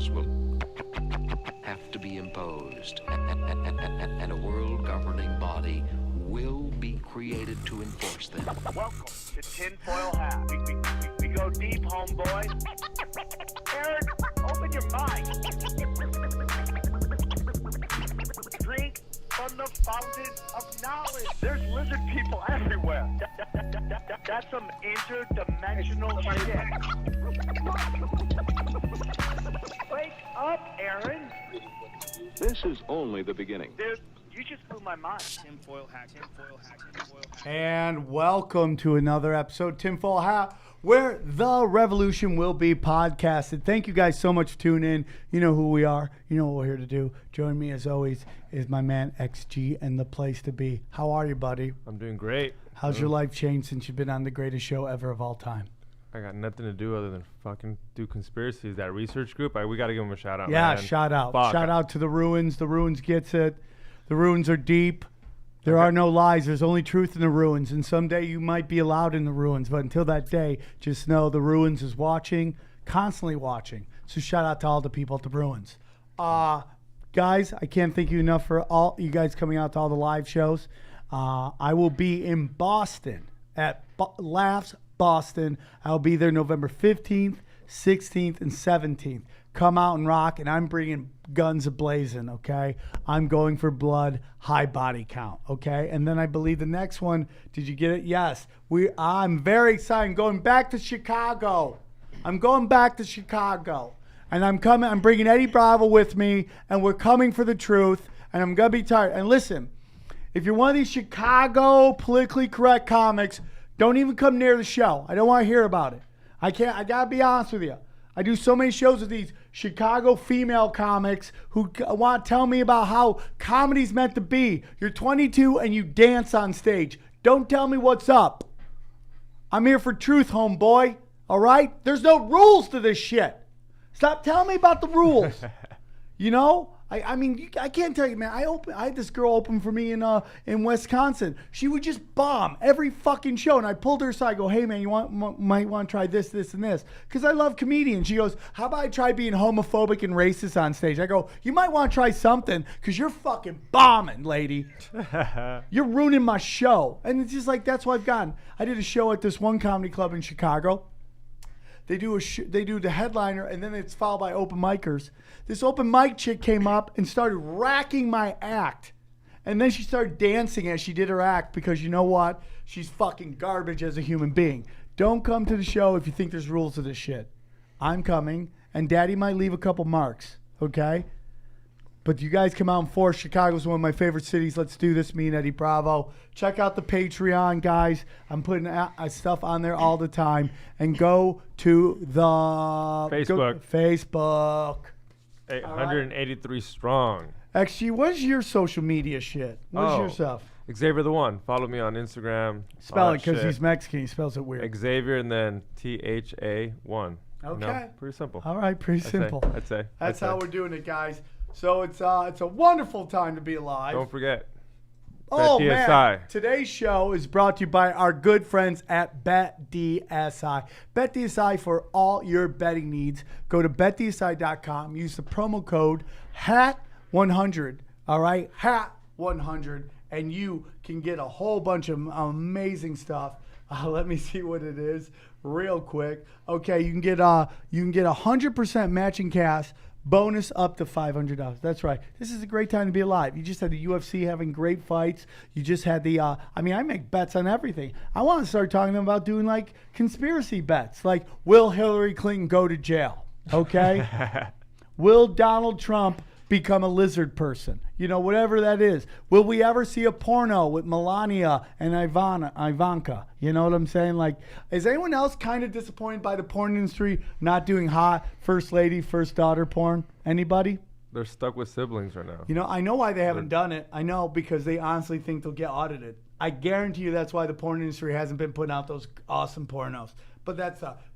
laws will have to be imposed, and a world governing body will be created to enforce them. Welcome to Tinfoil Hat. We go deep, homeboy. Aaron, open your mind. Drink from the fountain of knowledge. There's lizard people everywhere. That's some interdimensional shit. Wake up, Aaron. This is only the beginning. Dude, you just blew my mind. Tinfoil hat. And welcome to another episode, Tinfoil Hat, where the revolution will be podcasted. Thank you guys so much for tuning in. You know who we are. You know what we're here to do. Join me as always is my man XG and the place to be. How are you, buddy? I'm doing great. How's your life changed since you've been on the greatest show ever of all time? I got nothing to do other than fucking do conspiracies. That research group, we got to give them a shout out. Yeah, man. shout out. Fuck. Shout out to the Ruins. The Ruins gets it. The Ruins are deep. There are no lies. There's only truth in the Ruins. And someday you might be allowed in the Ruins. But until that day, just know the Ruins is watching, constantly watching. So shout out to all the people at the Ruins. Guys, I can't thank you enough for all you guys coming out to all the live shows. I will be in Boston at Laughs Boston. I'll be there November 15th, 16th, and 17th. Come out and rock, and I'm bringing guns a-blazing, okay? I'm going for blood, high body count, okay? And then I believe the next one, did you get it? Yes. I'm very excited. I'm going back to Chicago. And I'm bringing Eddie Bravo with me, and we're coming for the truth, and I'm going to be tired. And listen, if you're one of these Chicago politically correct comics, don't even come near the show. I don't want to hear about it. I got to be honest with you. I do so many shows with these Chicago female comics who want to tell me about how comedy's meant to be. You're 22 and you dance on stage. Don't tell me what's up. I'm here for truth, homeboy. All right? There's no rules to this shit. Stop telling me about the rules. You know? I mean, I can't tell you, man. I had this girl open for me in Wisconsin. She would just bomb every fucking show, and I pulled her aside. I go, hey man, you might want to try this, and this, because I love comedians. She goes, how about I try being homophobic and racist on stage? I go, you might want to try something, because you're fucking bombing, lady. You're ruining my show, and it's just like that's what I've gotten. I did a show at this one comedy club in Chicago. They do the headliner, and then it's followed by open micers. This open mic chick came up and started racking my act. And then she started dancing as she did her act because you know what? She's fucking garbage as a human being. Don't come to the show if you think there's rules to this shit. I'm coming, and Daddy might leave a couple marks, okay? But you guys come out and force. Chicago's one of my favorite cities. Let's do this, me and Eddie Bravo. Check out the Patreon, guys. I'm putting stuff on there all the time. And go to the Facebook. 883 strong. Actually, what's your social media shit? What's your stuff? Xavier the One. Follow me on Instagram. Spell it because he's Mexican. He spells it weird. Xavier and then THA1. Okay. You know, pretty simple. All right, pretty simple. I'd say. That's how we're doing it, guys. So it's a wonderful time to be alive. Don't forget. Oh, BetDSI. man. Today's show is brought to you by our good friends at BetDSI. BetDSI for all your betting needs. Go to BetDSI.com. Use the promo code HAT100. All right? HAT100. And you can get a whole bunch of amazing stuff. Let me see what it is real quick. Okay, you can get 100% matching cash. Bonus up to $500. That's right. This is a great time to be alive. You just had the UFC having great fights. You just had I make bets on everything. I want to start talking about doing like conspiracy bets. Like, will Hillary Clinton go to jail? Okay. Will Donald Trump become a lizard person? You know, whatever that is. Will we ever see a porno with Melania and Ivanka? You know what I'm saying? Like, is anyone else kind of disappointed by the porn industry not doing hot first lady, first daughter porn? Anybody? They're stuck with siblings right now. You know, I know why they haven't done it. I know because they honestly think they'll get audited. I guarantee you that's why the porn industry hasn't been putting out those awesome pornos. But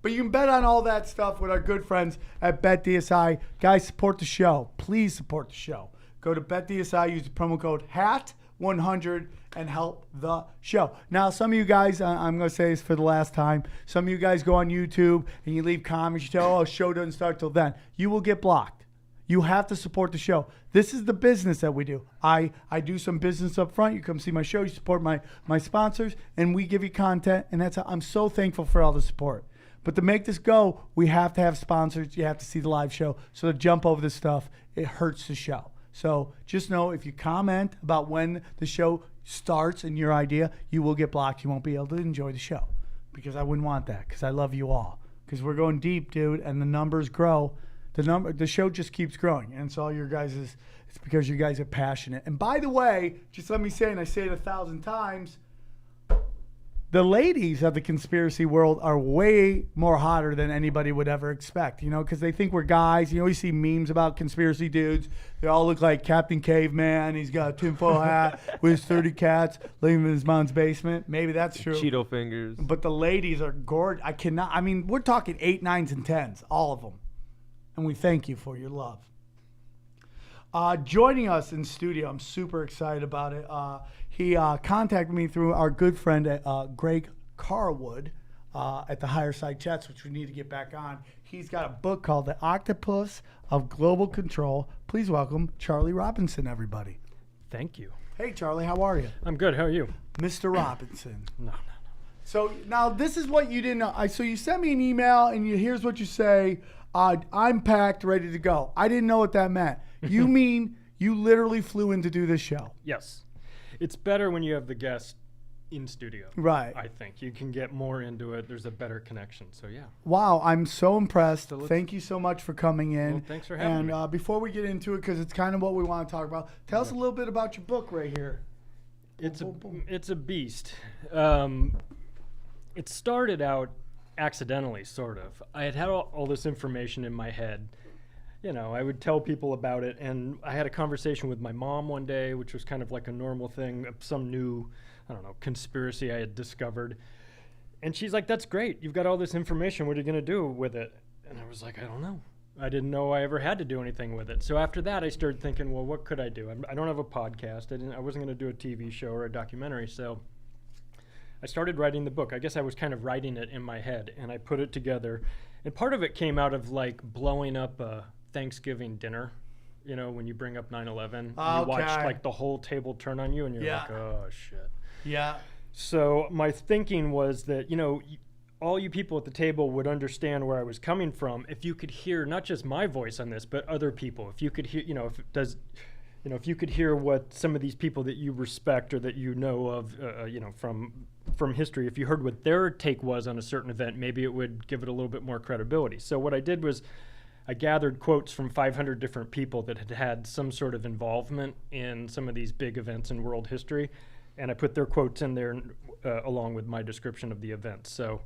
but you can bet on all that stuff with our good friends at BetDSI. Guys, support the show. Please support the show. Go to BetDSI, use the promo code 100 and help the show. Now, some of you guys, I'm going to say this for the last time, some of you guys go on YouTube and you leave comments, you tell, oh, show doesn't start till then. You will get blocked. You have to support the show. This is the business that we do. I do some business up front. You come see my show. You support my sponsors, and we give you content. And that's how I'm so thankful for all the support. But to make this go, we have to have sponsors. You have to see the live show. So to jump over this stuff, it hurts the show. So just know if you comment about when the show starts and your idea, you will get blocked. You won't be able to enjoy the show because I wouldn't want that because I love you all. Because we're going deep, dude, and the numbers grow. The show just keeps growing, and it's all your guys'. It's because you guys are passionate. And by the way, just let me say, and I say it 1,000 times, the ladies of the conspiracy world are way more hotter than anybody would ever expect. You know, because they think we're guys. You always see memes about conspiracy dudes. They all look like Captain Caveman. He's got a tinfoil hat with his 30 cats living in his mom's basement. Maybe that's true. Cheeto fingers. But the ladies are gorgeous. I mean, we're talking 8, 9s, and 10s, all of them. And we thank you for your love. Joining us in studio, I'm super excited about it. He contacted me through our good friend Greg Carwood at the Higher Side Chats, which we need to get back on. He's got a book called The Octopus of Global Control. Please welcome Charlie Robinson, everybody. Thank you. Hey, Charlie, how are you? I'm good. How are you? Mr. Robinson. No. So now this is what you didn't know. So you sent me an email, and here's what you say. I'm packed, ready to go. I didn't know what that meant. You mean you literally flew in to do this show? Yes. It's better when you have the guest in studio. Right. I think you can get more into it. There's a better connection. So yeah. Wow, I'm so impressed. Thank you so much for coming in. Well, thanks for having me. And before we get into it, because it's kind of what we want to talk about, tell us a little bit about your book right here. It's a beast. It started out accidentally, sort of. I had all this information in my head. You know, I would tell people about it, and I had a conversation with my mom one day, which was kind of like a normal thing, some new, I don't know, conspiracy I had discovered. And she's like, that's great. You've got all this information. What are you going to do with it? And I was like, I don't know. I didn't know I ever had to do anything with it. So after that, I started thinking, well, what could I do? I don't have a podcast. I wasn't going to do a TV show or a documentary. So I started writing the book. I guess I was kind of writing it in my head, and I put it together. And part of it came out of like blowing up a Thanksgiving dinner. You know, when you bring up 9/11, you watch like the whole table turn on you, and you're like, oh shit. Yeah. So my thinking was that, you know, all you people at the table would understand where I was coming from if you could hear not just my voice on this, but other people. If you could hear, if you could hear what some of these people that you respect or that you know of, from history, if you heard what their take was on a certain event, maybe it would give it a little bit more credibility. So what I did was I gathered quotes from 500 different people that had had some sort of involvement in some of these big events in world history, and I put their quotes in there along with my description of the event. So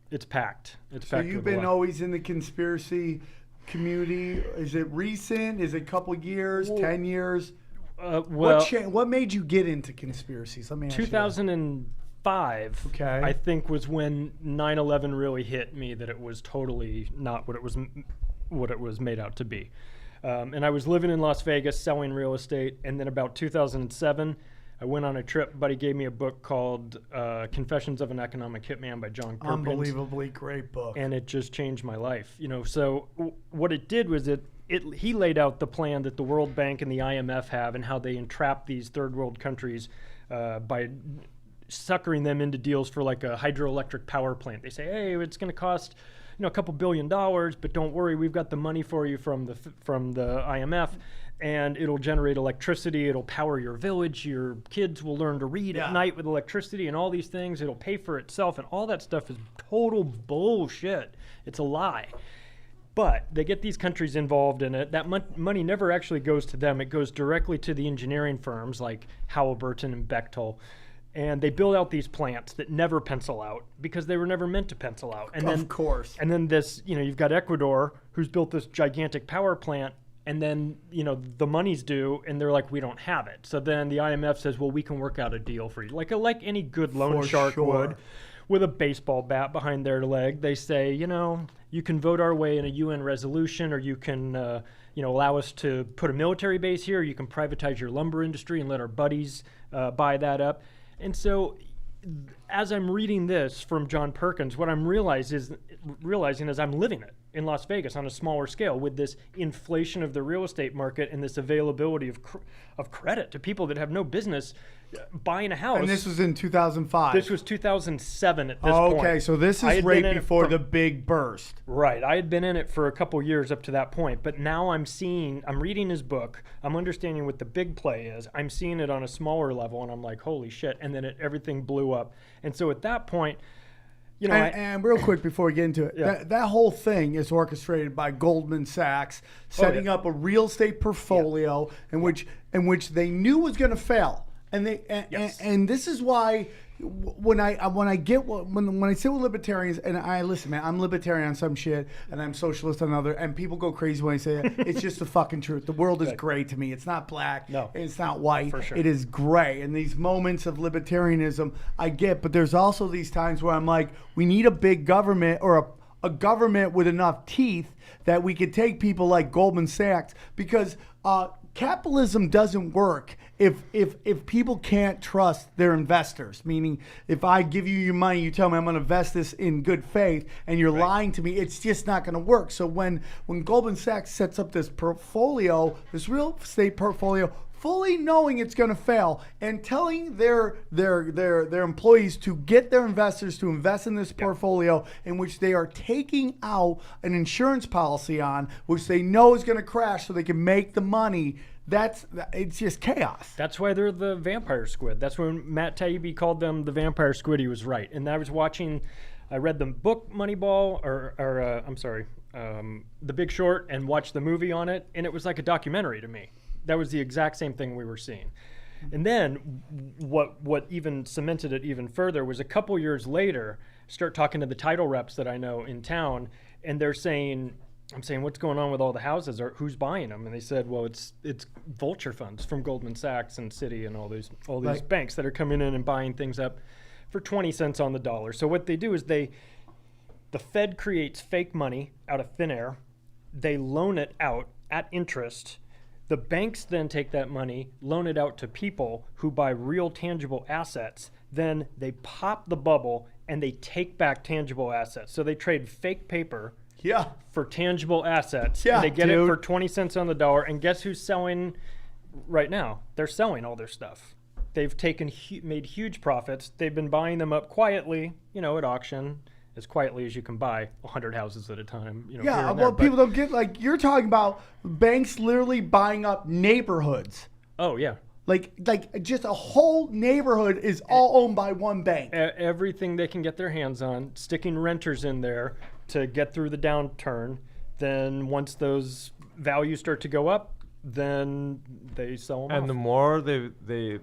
it's packed. So you've been always in the conspiracy community. Is it recent? Is it a couple years, 10 years? What made you get into conspiracies? Let me ask 2005, okay. I think, was when 9/11 really hit me that it was totally not what it was made out to be. And I was living in Las Vegas selling real estate, and then about 2007, I went on a trip. Buddy gave me a book called Confessions of an Economic Hitman by John Perkins. Unbelievably great book. And it just changed my life. You know, so what it did was he laid out the plan that the World Bank and the IMF have and how they entrap these third world countries by suckering them into deals for like a hydroelectric power plant. They say, hey, it's going to cost a couple $2 billion, but don't worry, we've got the money for you from the IMF, and it'll generate electricity. It'll power your village. Your kids will learn to read at night with electricity and all these things. It'll pay for itself, and all that stuff is total bullshit. It's a lie. But they get these countries involved in it. That money never actually goes to them. It goes directly to the engineering firms like Halliburton and Bechtel. And they build out these plants that never pencil out because they were never meant to pencil out. And of course. And then this, you've got Ecuador who's built this gigantic power plant, and then, the money's due, and they're like, we don't have it. So then the IMF says, well, we can work out a deal for you. Like any good loan shark would. with a baseball bat behind their leg. They say, you can vote our way in a UN resolution, or you can, allow us to put a military base here. You can privatize your lumber industry and let our buddies buy that up. And so as I'm reading this from John Perkins, what I'm realizing is I'm living it in Las Vegas on a smaller scale with this inflation of the real estate market and this availability of credit to people that have no business buying a house. And this was in 2005. This was 2007 at this point. Okay, so this is right before the big burst. Right. I had been in it for a couple years up to that point, but now I'm reading his book, I'm understanding what the big play is, I'm seeing it on a smaller level, and I'm like, holy shit, and then everything blew up. And so at that point, and real quick before we get into it, that whole thing is orchestrated by Goldman Sachs, setting up a real estate portfolio in which they knew was going to fail. And and this is why when I sit with libertarians, and I listen, man, I'm libertarian on some shit and I'm socialist on other, and people go crazy when I say it. It's just the fucking truth. The world is gray to me. It's not black. No, it's not white. For sure. It is gray. And these moments of libertarianism I get, but there's also these times where I'm like, we need a big government, or a government with enough teeth that we could take people like Goldman Sachs, because capitalism doesn't work if people can't trust their investors. Meaning, if I give you your money, you tell me I'm going to invest this in good faith, and you're lying to me, it's just not going to work. So when Goldman Sachs sets up this portfolio, this real estate portfolio, fully knowing it's going to fail, and telling their employees to get their investors to invest in this portfolio, in which they are taking out an insurance policy on, which they know is going to crash so they can make the money. It's just chaos. That's why they're the vampire squid. That's when Matt Taibbi called them the vampire squid. He was right. And I read the book Moneyball, The Big Short, and watched the movie on it, and it was like a documentary to me. That was the exact same thing we were seeing. And then what even cemented it even further was a couple years later, start talking to the title reps that I know in town, and they're saying, I'm saying, what's going on with all the houses, or who's buying them? And they said, well, it's vulture funds from Goldman Sachs and Citi and all these banks that are coming in and buying things up for 20 cents on the dollar. So what they do is the Fed creates fake money out of thin air. They loan it out at interest. The banks then take that money, loan it out to people who buy real tangible assets. Then they pop the bubble and they take back tangible assets. So they trade fake paper for tangible assets. Yeah, and they get it for 20 cents on the dollar. And guess who's selling right now? They're selling all their stuff. They've made huge profits. They've been buying them up quietly, at auction, as quietly as you can buy 100 houses at a time. People don't get, like, you're talking about banks literally buying up neighborhoods. Oh, yeah. Like just a whole neighborhood is all owned by one bank. Everything they can get their hands on, sticking renters in there to get through the downturn. Then once those values start to go up, then they sell them off. And the more they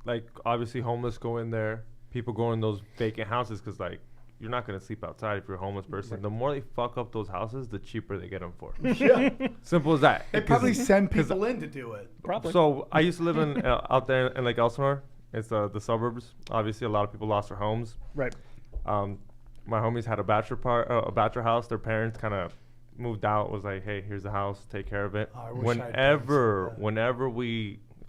like, obviously homeless go in there, people go in those vacant houses, because like, you're not going to sleep outside if you're a homeless person. Right. The more they fuck up those houses, the cheaper they get them for. Yeah. Simple as that. They probably send people in to do it. Probably. So I used to live in out there in like Elsinore. It's the suburbs. Obviously, a lot of people lost their homes. Right. My homies had a bachelor house. Their parents kind of moved out. Was like, hey, here's the house. Take care of it. Whenever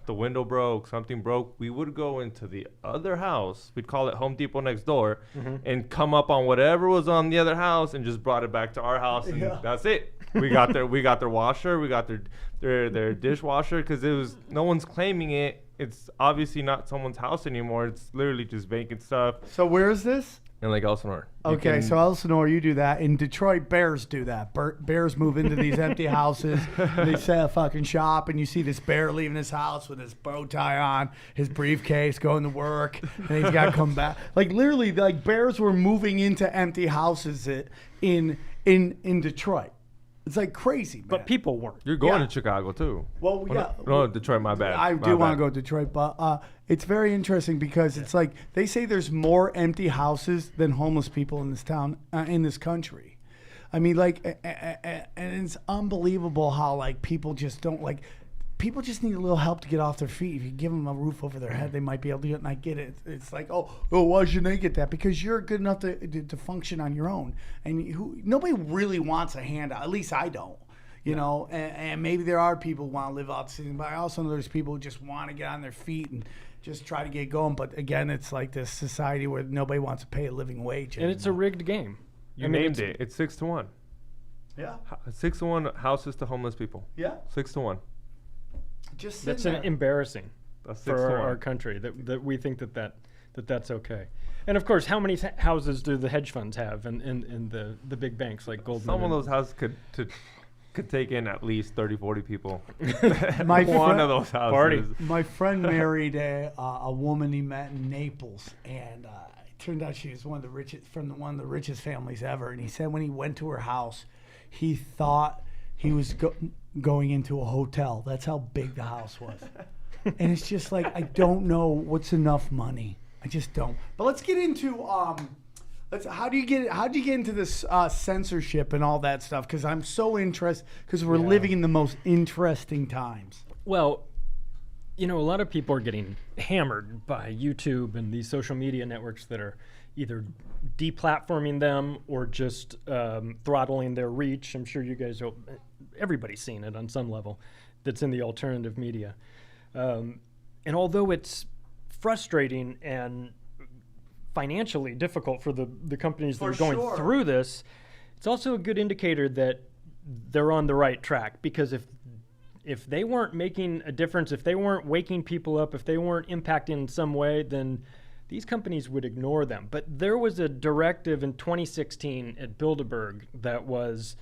the window broke, something broke, we would go into the other house. We'd call it Home Depot next door, and come up on whatever was on the other house and just brought it back to our house, and that's it. We got their washer, we got their dishwasher, because it was, no one's claiming it. It's obviously not someone's house anymore. It's literally just vacant stuff. So where is this? In like Elsinore. Okay, so Elsinore, you do that. In Detroit, bears do that. Bears move into these empty houses. They set a fucking shop, and you see this bear leaving his house with his bow tie on, his briefcase, going to work, and he's got to come back. Like, literally, like, bears were moving into empty houses in Detroit. It's like crazy, man. But people weren't. You're going to Chicago too. Well, No, Detroit, my bad. I do want to go to Detroit, but it's very interesting because it's like they say there's more empty houses than homeless people in this town, in this country. I mean, like, and it's unbelievable how, like, people just don't, like, people just need a little help to get off their feet. If you give them a roof over their head, they might be able to do it. And I get it. It's like, oh, why shouldn't they get that? Because you're good enough to function on your own. And nobody really wants a handout. At least I don't. You know, and maybe there are people who want to live out the season, but I also know there's people who just want to get on their feet and just try to get going. But again, it's like this society where nobody wants to pay a living wage. And it's a rigged game. You named it. It's 6-1. Yeah. 6-1 houses to homeless people. Yeah. 6-1. Just that's embarrassing for our country that we think that's okay. And of course, how many houses do the hedge funds have in the big banks like Goldman? Some of those houses could take in at least 30, 40 people. One of those houses. Party. My friend married a woman he met in Naples, and it turned out she was one of the richest families ever. And he said when he went to her house, he thought he was going into a hotel. That's how big the house was. And it's just like, I don't know what's enough money. I just don't. But let's get into how do you get into this censorship and all that stuff? Because I'm so interested, because we're living in the most interesting times. Well, you know, a lot of people are getting hammered by YouTube and these social media networks that are either deplatforming them or just throttling their reach. I'm sure you guys everybody's seen it on some level that's in the alternative media. And although it's frustrating and financially difficult for the companies that are going through this, it's also a good indicator that they're on the right track. Because if they weren't making a difference, if they weren't waking people up, if they weren't impacting in some way, then these companies would ignore them. But there was a directive in 2016 at Bilderberg that was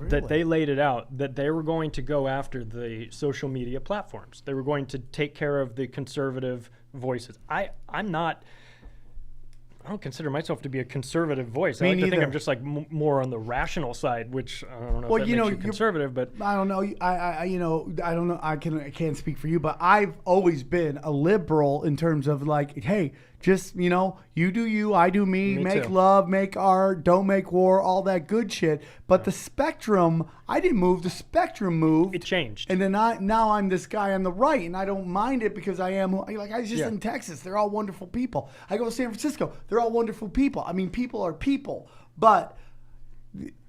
that they laid it out, that they were going to go after the social media platforms. They were going to take care of the conservative voices. I don't consider myself to be a conservative voice. I like to think I'm just like more on the rational side, which I don't know if that makes you conservative, but I don't know. I don't know. I can't speak for you, but I've always been a liberal in terms of like, hey, just, you know, you do you, I do me, make too. love, make art, don't make war, all that good shit. But the spectrum, I didn't move. The spectrum moved. it changed. And then now I'm this guy on the right, and I don't mind it because I am, like, I was just in Texas. They're all wonderful people. I go to San Francisco. They're all wonderful people. I mean, people are people. But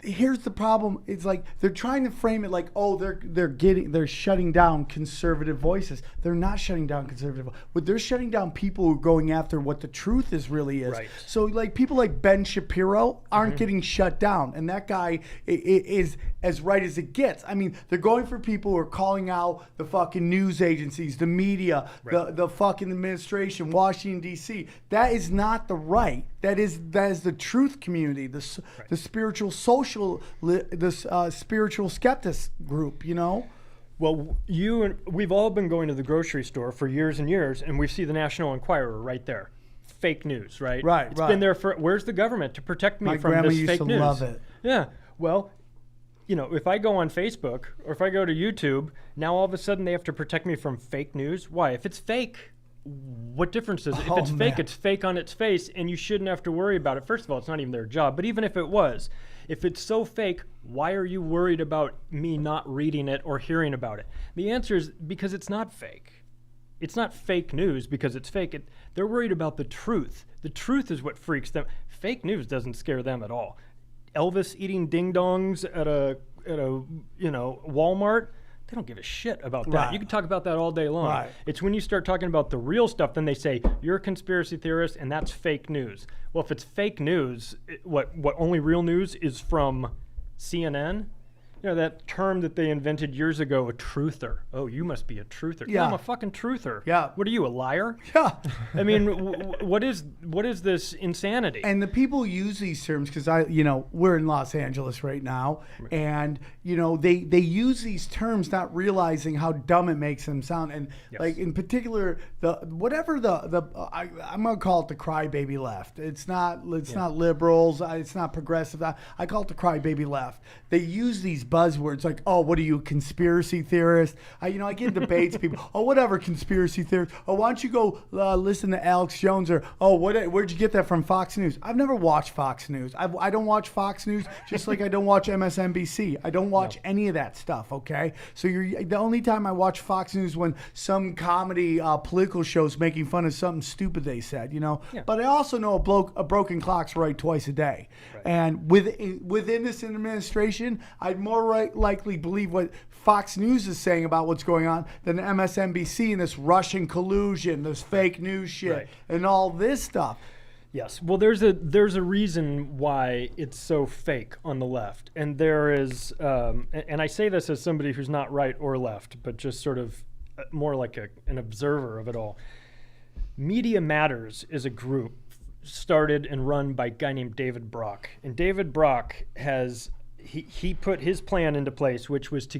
here's the problem. It's like they're trying to frame it like, oh, they're shutting down conservative voices. They're not shutting down conservative. But they're shutting down people who are going after what the truth really is. Right. So like people like Ben Shapiro aren't getting shut down, and that guy is as right as it gets. I mean, they're going for people who are calling out the fucking news agencies, the media, the fucking administration, Washington D.C. That is not the right. That is the truth community, the spiritual social, the spiritual skeptics group, you know? Well, we've all been going to the grocery store for years and years, and we see the National Enquirer right there. Fake news, right? Right, It's been there for, where's the government to protect me My from grandma this used fake to news? love it. Yeah, well, you know, if I go on Facebook or if I go to YouTube, now all of a sudden they have to protect me from fake news. Why? If it's fake, what difference is it? If it's fake, it's fake on its face, and you shouldn't have to worry about it. First of all, it's not even their job. But even if it was, if it's so fake, why are you worried about me not reading it or hearing about it? The answer is because it's not fake. It's not fake news because it's fake. They're worried about the truth. The truth is what freaks them. Fake news doesn't scare them at all. Elvis eating ding-dongs at a Walmart, they don't give a shit about that. Right. You can talk about that all day long. Right. It's when you start talking about the real stuff, then they say, you're a conspiracy theorist, and that's fake news. Well, if it's fake news, what only real news is from CNN? You know, that term that they invented years ago, a truther. Oh, you must be a truther. Yeah. I'm a fucking truther. Yeah. What are you, a liar? Yeah. I mean, what is this insanity? And the people who use these terms, because we're in Los Angeles right now, and they use these terms not realizing how dumb it makes them sound. And like in particular, I'm gonna call it the crybaby left. It's not liberals. It's not progressive. I call it the crybaby left. They use these buzzwords like, oh, what are you, a conspiracy theorist? I get in debates, people, oh, whatever, conspiracy theorist. Oh, why don't you go listen to Alex Jones? Or, oh, where'd you get that from, Fox News? I've never watched Fox News. I don't watch Fox News, just like I don't watch MSNBC. I don't watch any of that stuff, okay? So the only time I watch Fox News when some comedy political show's making fun of something stupid they said, Yeah. But I also know a broken clock's right twice a day. Right. And within this administration, I'd more likely believe what Fox News is saying about what's going on than MSNBC and this Russian collusion, this fake news shit, and all this stuff. Yes. Well, there's a reason why it's so fake on the left, and there is, and I say this as somebody who's not right or left, but just sort of more like an observer of it all. Media Matters is a group started and run by a guy named David Brock, and David Brock he put his plan into place, which was to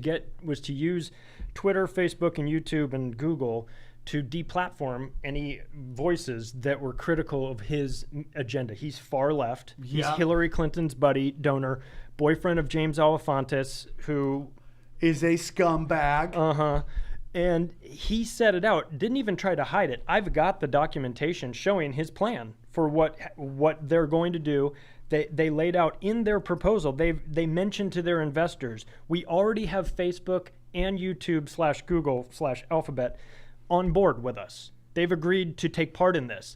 use Twitter, Facebook, and YouTube and Google to deplatform any voices that were critical of his agenda. He's far left. He's Hillary Clinton's buddy, donor, boyfriend of James Alefantis, who is a scumbag. And he set it out, didn't even try to hide it. I've got the documentation showing his plan for what they're going to do. They laid out in their proposal. They mentioned to their investors, we already have Facebook and YouTube /Google/Alphabet on board with us. They've agreed to take part in this.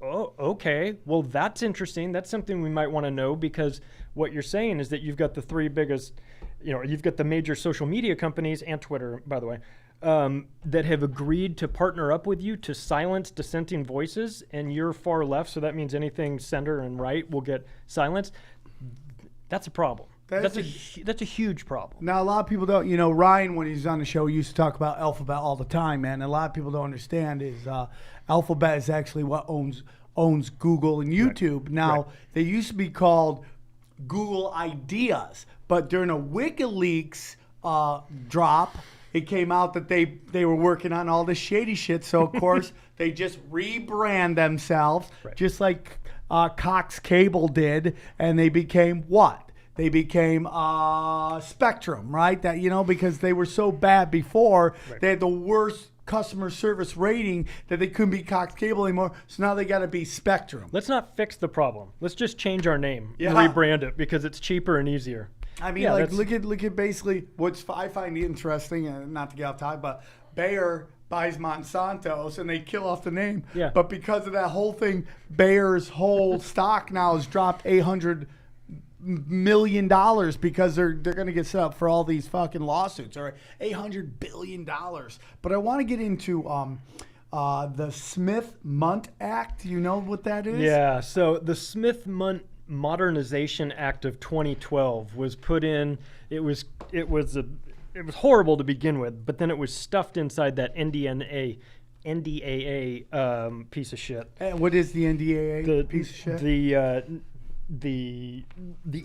Oh, okay. Well, that's interesting. That's something we might want to know, because what you're saying is that you've got the three biggest, you've got the major social media companies and Twitter, by the way, that have agreed to partner up with you to silence dissenting voices, and you're far left, so that means anything center and right will get silenced. That's a problem. That's a huge problem. Now, a lot of people don't, Ryan, when he's on the show, used to talk about Alphabet all the time, man. And a lot of people don't understand is Alphabet is actually what owns Google and YouTube. Right. Now, they used to be called Google Ideas, but during a WikiLeaks drop, it came out that they were working on all this shady shit. So, of course, they just rebrand themselves, just like Cox Cable did, and they became what? They became Spectrum, right? That, because they were so bad before, they had the worst customer service rating that they couldn't be Cox Cable anymore. So now they got to be Spectrum. Let's not fix the problem. Let's just change our name and rebrand it, because it's cheaper and easier. I mean, look at basically I find interesting, and not to get off topic, but Bayer buys Monsanto's and they kill off the name. Yeah. But because of that whole thing, Bayer's whole stock now has dropped $800 million because they're going to get set up for all these fucking lawsuits. All right, $800 billion. But I want to get into the Smith-Mundt Act. You know what that is? Yeah. So the Smith-Mundt Modernization Act of 2012 was put in. It was horrible to begin with, but then it was stuffed inside that NDAA piece of shit. And what is the NDAA piece of shit? The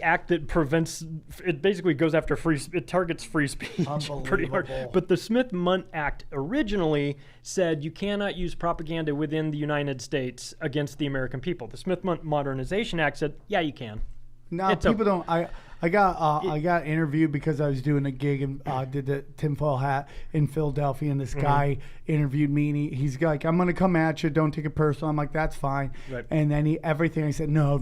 act that prevents, it basically goes after it targets free speech pretty hard. But the Smith-Mundt Act originally said you cannot use propaganda within the United States against the American people. The Smith-Mundt Modernization Act said, yeah, you can. Now, people don't. I got interviewed because I was doing a gig and did the tinfoil hat in Philadelphia, and this guy interviewed me, and he's like, "I'm gonna come at you. Don't take it personal." I'm like, "That's fine." Right. And then everything I said, no,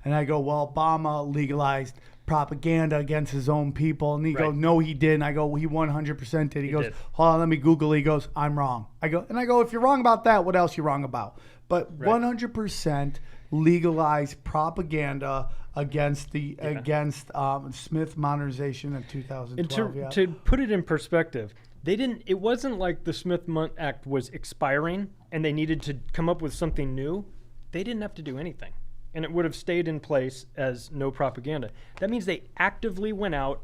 and I go, "Well, Obama legalized propaganda against his own people," and he goes, "No, he didn't." I go, "He 100% did." He goes, "Hold on, let me Google." He goes, "I'm wrong." I go, "If you're wrong about that, what else you wrong about?" But 100% legalized propaganda against Smith Modernization in 2012. And to put it in perspective, it wasn't like the Smith-Mundt Act was expiring and they needed to come up with something new. They didn't have to do anything, and it would have stayed in place as no propaganda. That means they actively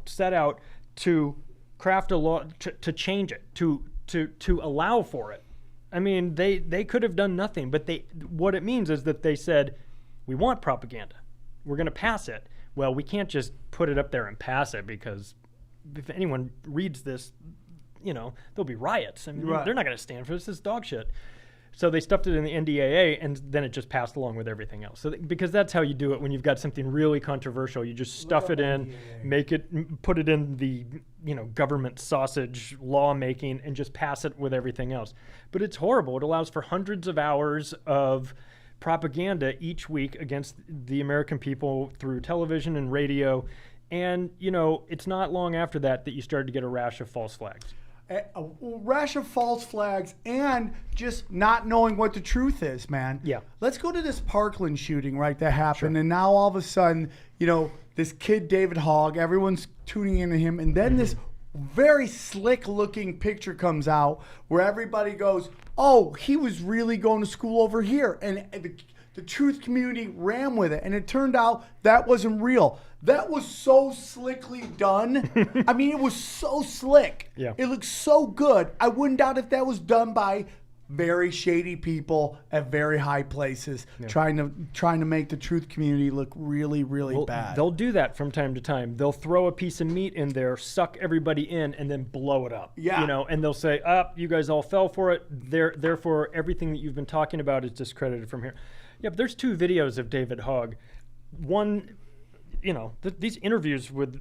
set out to craft a law to change it, to allow for it. I mean, they could have done nothing, but what it means is that they said, we want propaganda. We're going to pass it. Well, we can't just put it up there and pass it, because if anyone reads this, there'll be riots. I mean, they're not going to stand for this. This is dog shit. So they stuffed it in the NDAA, and then it just passed along with everything else. So because that's how you do it when you've got something really controversial. You just stuff it in, put it in the government sausage lawmaking, and just pass it with everything else. But it's horrible. It allows for hundreds of hours of propaganda each week against the American people through television and radio. And, it's not long after that you started to get a rash of false flags. A rash of false flags and just not knowing what the truth is, man. Yeah. Let's go to this Parkland shooting, right, that happened. Sure. And now all of a sudden, this kid, David Hogg, everyone's tuning into him. And then this very slick looking picture comes out where everybody goes, oh, he was really going to school over here. And the truth community ran with it. And it turned out that wasn't real. That was so slickly done. I mean, it was so slick. Yeah. It looked so good. I wouldn't doubt if that was done by very shady people at very high places, trying to make the truth community look really, really bad. They'll do that from time to time. They'll throw a piece of meat in there, suck everybody in, and then blow it up. Yeah. And they'll say, you guys all fell for it. Therefore, everything that you've been talking about is discredited from here. Yeah, but there's 2 videos of David Hogg. One, these interviews with,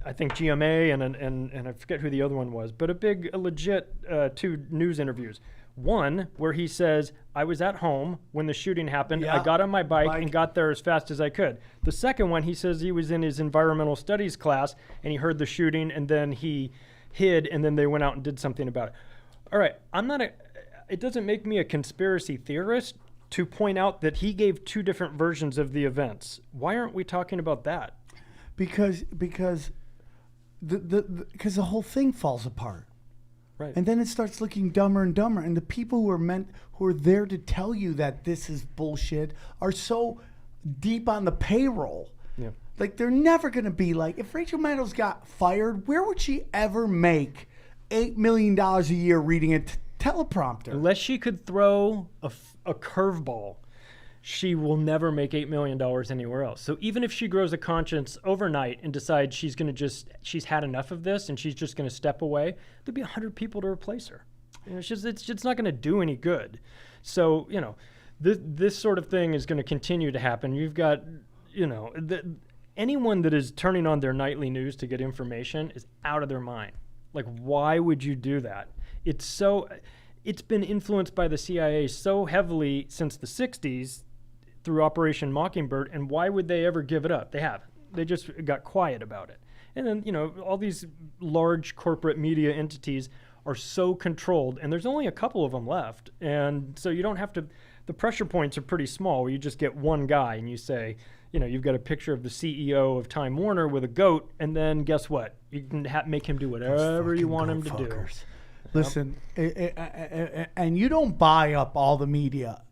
I think, GMA and I forget who the other one was, but a legit 2 news interviews. One where he says, I was at home when the shooting happened. Yeah. I got on my bike and got there as fast as I could. The second one, he says he was in his environmental studies class and he heard the shooting and then he hid and then they went out and did something about it. All right, it doesn't make me a conspiracy theorist to point out that he gave 2 different versions of the events. Why aren't we talking about that? Because the whole thing falls apart. Right. And then it starts looking dumber and dumber. And the people who are there to tell you that this is bullshit are so deep on the payroll. Yeah. Like, they're never going to be like, if Rachel Maddow's got fired, where would she ever make $8 million a year reading a teleprompter? Unless she could throw a curveball, she will never make $8 million anywhere else. So even if she grows a conscience overnight and decides she's had enough of this and she's just going to step away, there'll be 100 people to replace her. It's just not going to do any good. So, this sort of thing is going to continue to happen. You've got, anyone that is turning on their nightly news to get information is out of their mind. Like, why would you do that? It's been influenced by the CIA so heavily since the 60s through Operation Mockingbird, and why would they ever give it up? They haven't. They just got quiet about it. And then, all these large corporate media entities are so controlled, and there's only a couple of them left. And so you don't have to, the pressure points are pretty small where you just get one guy and you say, you've got a picture of the CEO of Time Warner with a goat, and then guess what? You can make him do whatever you want him to do. Listen, and you don't buy up all the media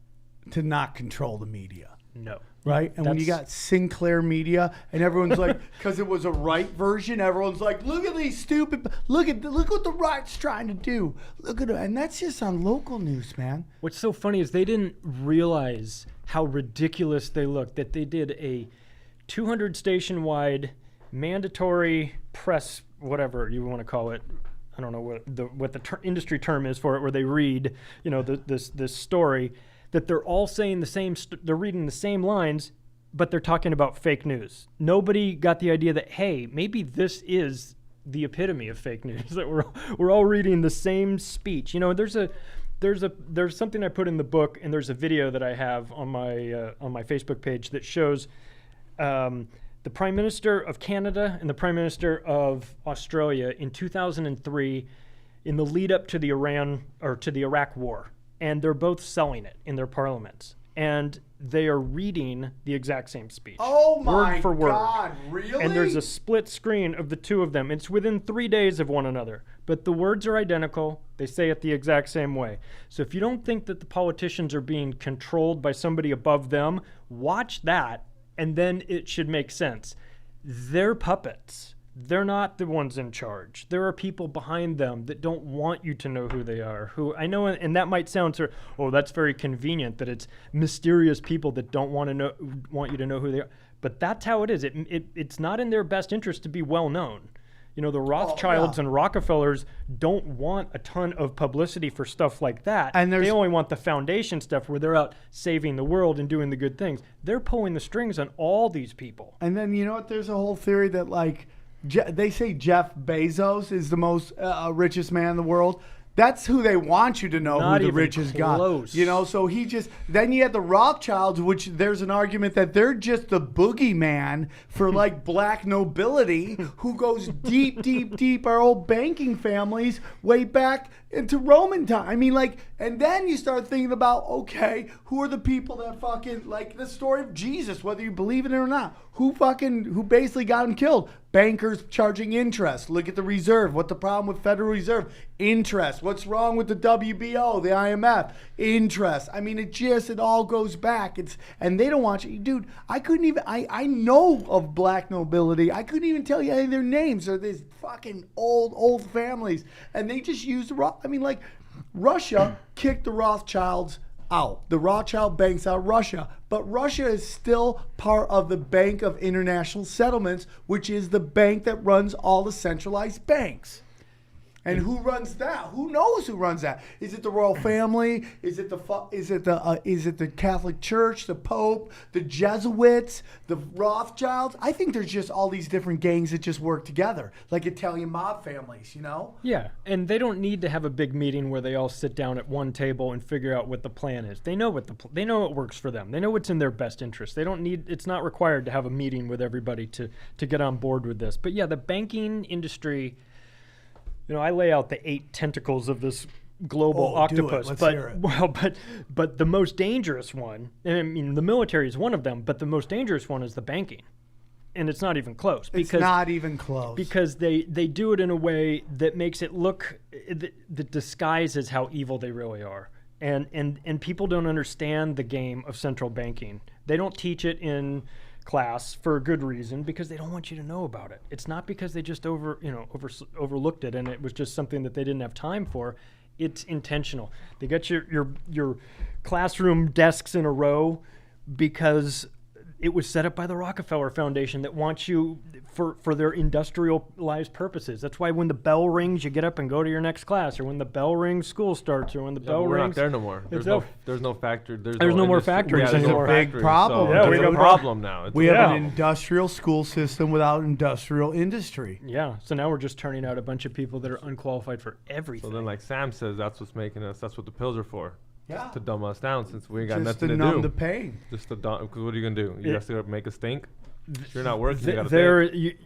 to not control the media. No. Right? And when you got Sinclair Media and everyone's like, because it was a right version, everyone's like, look at these stupid, look what the right's trying to do. Look at it. And that's just on local news, man. What's so funny is they didn't realize how ridiculous they looked, that they did a 200 station wide mandatory press, whatever you want to call it. I don't know what the industry term is for it, where they read, this story, that they're all saying the same, they're reading the same lines, but they're talking about fake news. Nobody got the idea that, hey, maybe this is the epitome of fake news, that we're all reading the same speech. There's something I put in the book, and there's a video that I have on my Facebook page that shows the Prime Minister of Canada and the Prime Minister of Australia in 2003 in the lead up to the Iraq War. And they're both selling it in their parliaments. And they are reading the exact same speech. Oh my word for word. God, really? And there's a split screen of the 2 of them. It's within 3 days of one another. But the words are identical. They say it the exact same way. So if you don't think that the politicians are being controlled by somebody above them, watch that, and then it should make sense. They're puppets. They're not the ones in charge. There are people behind them that don't want you to know who they are. Who I know, and that might sound sort of, oh, that's very convenient that it's mysterious people that don't want you to know who they are. But that's how it is. It's not in their best interest to be well known. You know, the Rothschilds and Rockefellers don't want a ton of publicity for stuff like that. And they only want the foundation stuff where they're out saving the world and doing the good things. They're pulling the strings on all these people. And then, you know what? There's a whole theory that, like, they say Jeff Bezos is the most richest man in the world. That's who they want you to know, Not who the even richest guy. close. You know, so then you had the Rothschilds, which there's an argument that they're just the boogeyman for like black nobility who goes deep, deep, deep our old banking families way back into Roman time. I mean, like, and then you start thinking about, okay, who are the people that fucking, like the story of Jesus, whether you believe in it or not, who basically got him killed? Bankers charging interest. Look at the reserve. What's the problem with Federal Reserve? Interest. What's wrong with the WBO, the IMF? Interest. I mean, it all goes back. And they don't want you. Dude, I know of black nobility. I couldn't even tell you any of their names. They're these fucking old families. And they just use Russia kicked the Rothschilds out. The Rothschild banks out Russia. But Russia is still part of the Bank of International Settlements, which is the bank that runs all the centralized banks. And who runs that? Who knows who runs that? Is it the royal family? Is it the Catholic Church, the Pope, the Jesuits, the Rothschilds? I think there's just all these different gangs that just work together, like Italian mob families, you know? Yeah, and they don't need to have a big meeting where they all sit down at one table and figure out what the plan is. They know they know what works for them. They know what's in their best interest. It's not required to have a meeting with everybody to get on board with this. But yeah, the banking industry. You know, I lay out the 8 tentacles of this global octopus, but the most dangerous one, and I mean the military is one of them, but the most dangerous one is the banking. And it's not even close. It's not even close. Because they do it in a way that makes it look, that disguises how evil they really are. And people don't understand the game of central banking. They don't teach it in class for a good reason, because they don't want you to know about it. It's not because they just overlooked it and it was just something that they didn't have time for. It's intentional. They got your classroom desks in a row because it was set up by the Rockefeller Foundation that wants you for their industrialized purposes. That's why when the bell rings, you get up and go to your next class, or when the bell rings, school starts, or when the bell we're rings. not there no more. There's no factory. There's no more factories anymore. Big problem. So we have a problem now. We have an industrial school system without industrial industry. Yeah. So now we're just turning out a bunch of people that are unqualified for everything. So then, like Sam says, that's what's making us. That's what the pills are for. Yeah. To dumb us down, since we ain't got just nothing to do. Just to numb do. the pain. Just to dumb. Because what are you gonna do? You have to make a stink. If you're not working, you gotta think.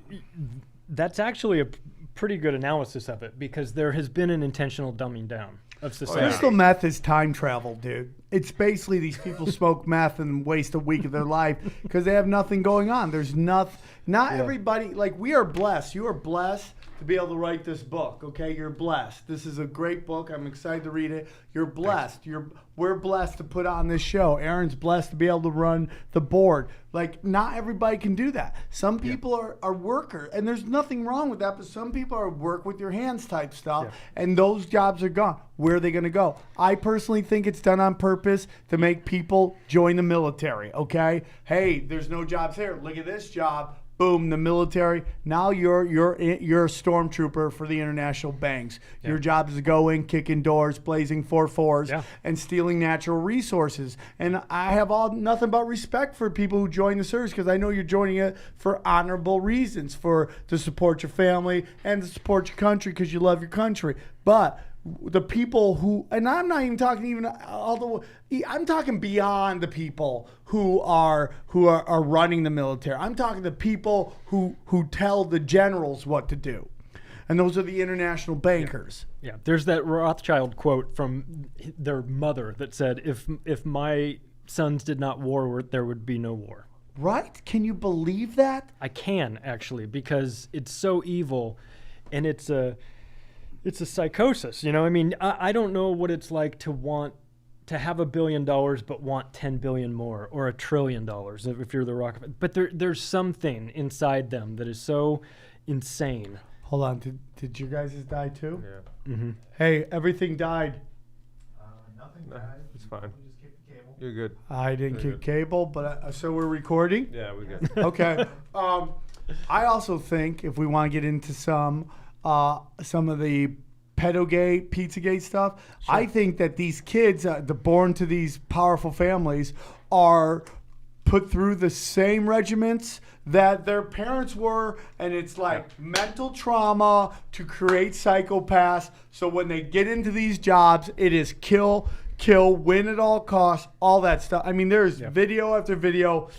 That's actually a pretty good analysis of it, because there has been an intentional dumbing down of society. Crystal meth is time travel, dude. It's basically these people smoke meth and waste a week of their life because they have nothing going on. There's nothing. Not everybody. Like, we are blessed. You are blessed to be able to write this book. Okay, you're blessed. This is a great book. I'm excited to read it. You're blessed. We're blessed to put on this show. Aaron's blessed to be able to run the board. Like, not everybody can do that. Some people are workers, and there's nothing wrong with that, but some people are work with your hands type stuff, and those jobs are gone. Where are they going to go? I personally think it's done on purpose to make people join the military, okay? Hey, there's no jobs here. Look at this job. Boom, the military. Now you're a stormtrooper for the international banks. Yeah. Your job is to go in, kicking doors, blazing 4-4s, and stealing natural resources. And I have nothing but respect for people who join the service, because I know you're joining it for honorable reasons, to support your family and to support your country because you love your country. But the people who, and I'm not even talking I'm talking beyond the people who are running the military. I'm talking the people who tell the generals what to do. And those are the international bankers. Yeah. There's that Rothschild quote from their mother that said, if my sons did not war, there would be no war. Right? Can you believe that? I can, actually, because it's so evil, and it's a psychosis, you know? I mean, I don't know what it's like to have $1 billion but want 10 billion more, or $1 trillion if you're the Rockefeller. But there's something inside them that is so insane. Hold on, did you guys die too? Yeah. Mm-hmm. Hey, everything died. Nothing died. It's fine. We just kicked the cable. You're good. I didn't kick cable, but so we're recording? Yeah, we're good. Okay. I also think if we want to get into some of the pedogate, Pizzagate stuff, I think that these kids, born to these powerful families, are put through the same regiments that their parents were, and it's like mental trauma to create psychopaths. So when they get into these jobs, it is kill, win at all costs, all that stuff. I mean, there's video after video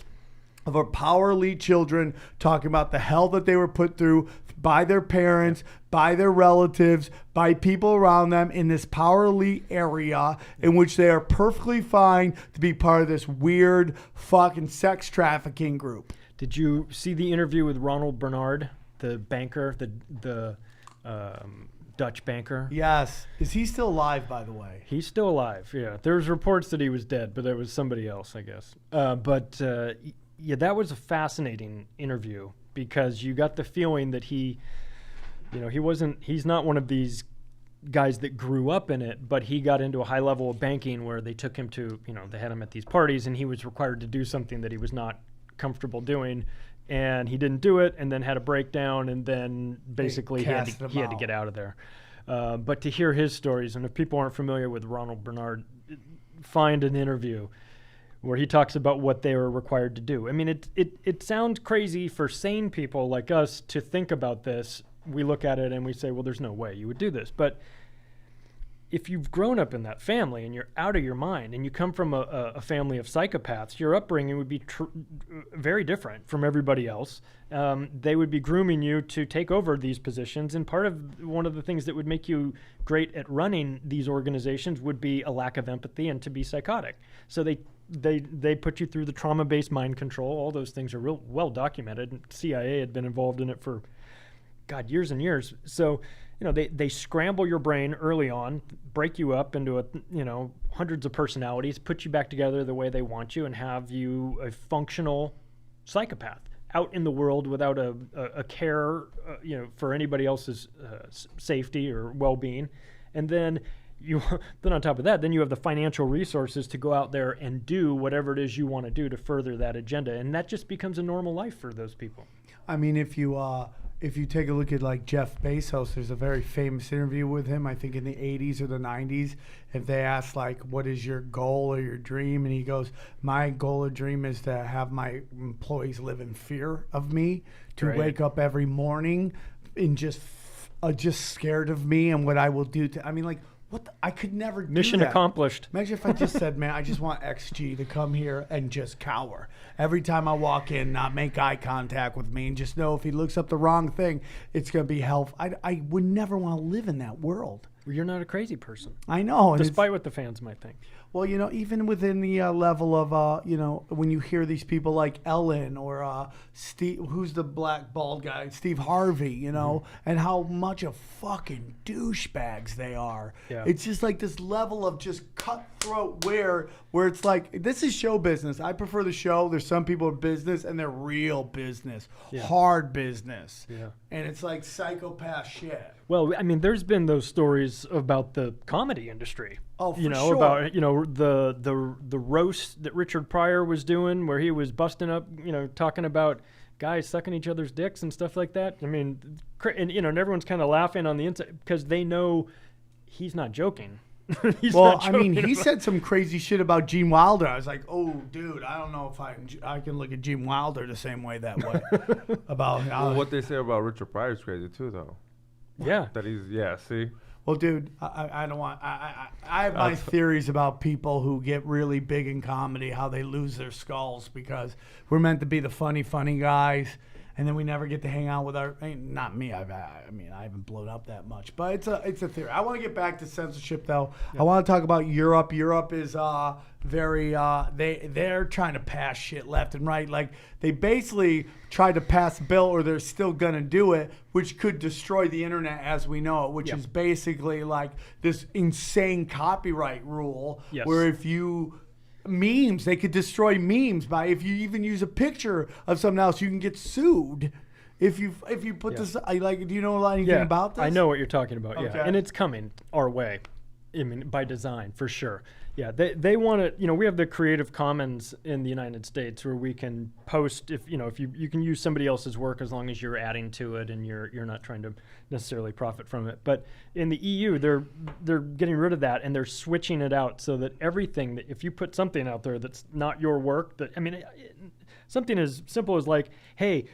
of our power elite children talking about the hell that they were put through by their parents, by their relatives, by people around them in this power elite area in which they are perfectly fine to be part of this weird fucking sex trafficking group. Did you see the interview with Ronald Bernard, the banker, the Dutch banker? Yes. Is he still alive, by the way? He's still alive, yeah. There's reports that he was dead, but it was somebody else, I guess. Yeah, that was a fascinating interview because you got the feeling that he's not one of these guys that grew up in it, but he got into a high level of banking where they took him to, they had him at these parties and he was required to do something that he was not comfortable doing, and he didn't do it, and then had a breakdown, and then basically he had to get out of there. But to hear his stories, and if people aren't familiar with Ronald Bernard, find an interview where he talks about what they were required to do. I mean, it sounds crazy for sane people like us to think about this. We look at it and we say, well, there's no way you would do this. But if you've grown up in that family and you're out of your mind and you come from a family of psychopaths, your upbringing would be very different from everybody else. They would be grooming you to take over these positions. And one of the things that would make you great at running these organizations would be a lack of empathy and to be psychotic. So they put you through the trauma-based mind control. All those things are real well documented. CIA had been involved in it for, years and years. So, they scramble your brain early on, break you up into hundreds of personalities, put you back together the way they want you, and have you a functional psychopath out in the world without a care, for anybody else's safety or well-being. And then then on top of that, then you have the financial resources to go out there and do whatever it is you want to do to further that agenda. And that just becomes a normal life for those people. I mean, if you take a look at like Jeff Bezos, there's a very famous interview with him, I think in the 80s or the 90s. If they ask like, what is your goal or your dream? And he goes, my goal or dream is to have my employees live in fear of me, to wake up every morning and just scared of me and what I will do to, I mean, like, I could never do that. Mission accomplished. Imagine if I just said, man, I just want XG to come here and just cower. Every time I walk in, not make eye contact with me, and just know if he looks up the wrong thing, it's going to be hell. I would never want to live in that world. Well, you're not a crazy person. I know. Despite what the fans might think. Well, even within the level of, when you hear these people like Ellen or Steve, who's the black bald guy, Steve Harvey, and how much of fucking douchebags they are. Yeah. It's just like this level of just cutthroat where it's like, this is show business. I prefer the show. There's some people in business and they're real business, hard business. Yeah. And it's like psychopath shit. Well, I mean, there's been those stories about the comedy industry. Oh, for sure. About the roast that Richard Pryor was doing, where he was busting up, talking about guys sucking each other's dicks and stuff like that. I mean, and everyone's kind of laughing on the inside because they know he's not joking. He said some crazy shit about Gene Wilder. I was like, oh, dude, I don't know if I can look at Gene Wilder the same way that way. About what they say about Richard Pryor is crazy too, though. Yeah. That he's see. Well, dude, I don't want. I have my theories about people who get really big in comedy, how they lose their skulls because we're meant to be the funny guys, and then we never get to hang out with not me. I haven't blown up that much, but it's a theory. I want to get back to censorship though. Yeah. I want to talk about Europe. Europe is very they're trying to pass shit left and right. Like they basically tried to pass a bill, or they're still gonna do it, which could destroy the internet as we know it. Which is basically like this insane copyright rule, where if you memes, they could destroy memes by if you even use a picture of something else, you can get sued. If you put this, do you know anything about this? I know what you're talking about. Okay. Yeah, and it's coming our way. I mean, by design, for sure. Yeah, they want to, we have the Creative Commons in the United States where we can post, if you can use somebody else's work as long as you're adding to it and you're not trying to necessarily profit from it. But in the EU, they're getting rid of that and they're switching it out so that everything, that if you put something out there that's not your work, something as simple as like, hey,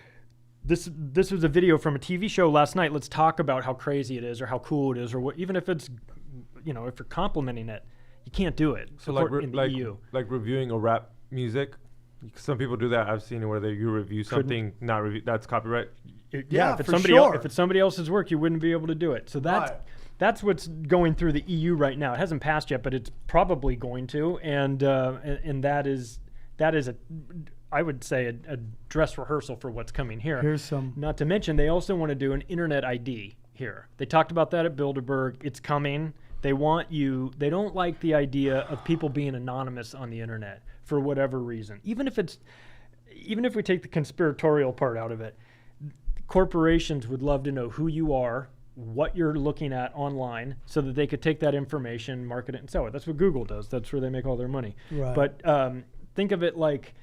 this was a video from a TV show last night. Let's talk about how crazy it is or how cool it is, or what, even if it's, if you're complimenting it, you can't do it. So in the EU. like reviewing a rap music, some people do that. I've seen it where you review something not review that's copyright. If it's somebody else's work, you wouldn't be able to do it. So that's what's going through the EU right now. It hasn't passed yet, but it's probably going to, and that is I would say a dress rehearsal for what's coming here. Here's some. Not to mention, they also want to do an internet ID here. They talked about that at Bilderberg. It's coming. They don't like the idea of people being anonymous on the internet for whatever reason. Even if we take the conspiratorial part out of it, corporations would love to know who you are, what you're looking at online, so that they could take that information, market it, and sell it. That's what Google does. That's where they make all their money. Right. But think of it like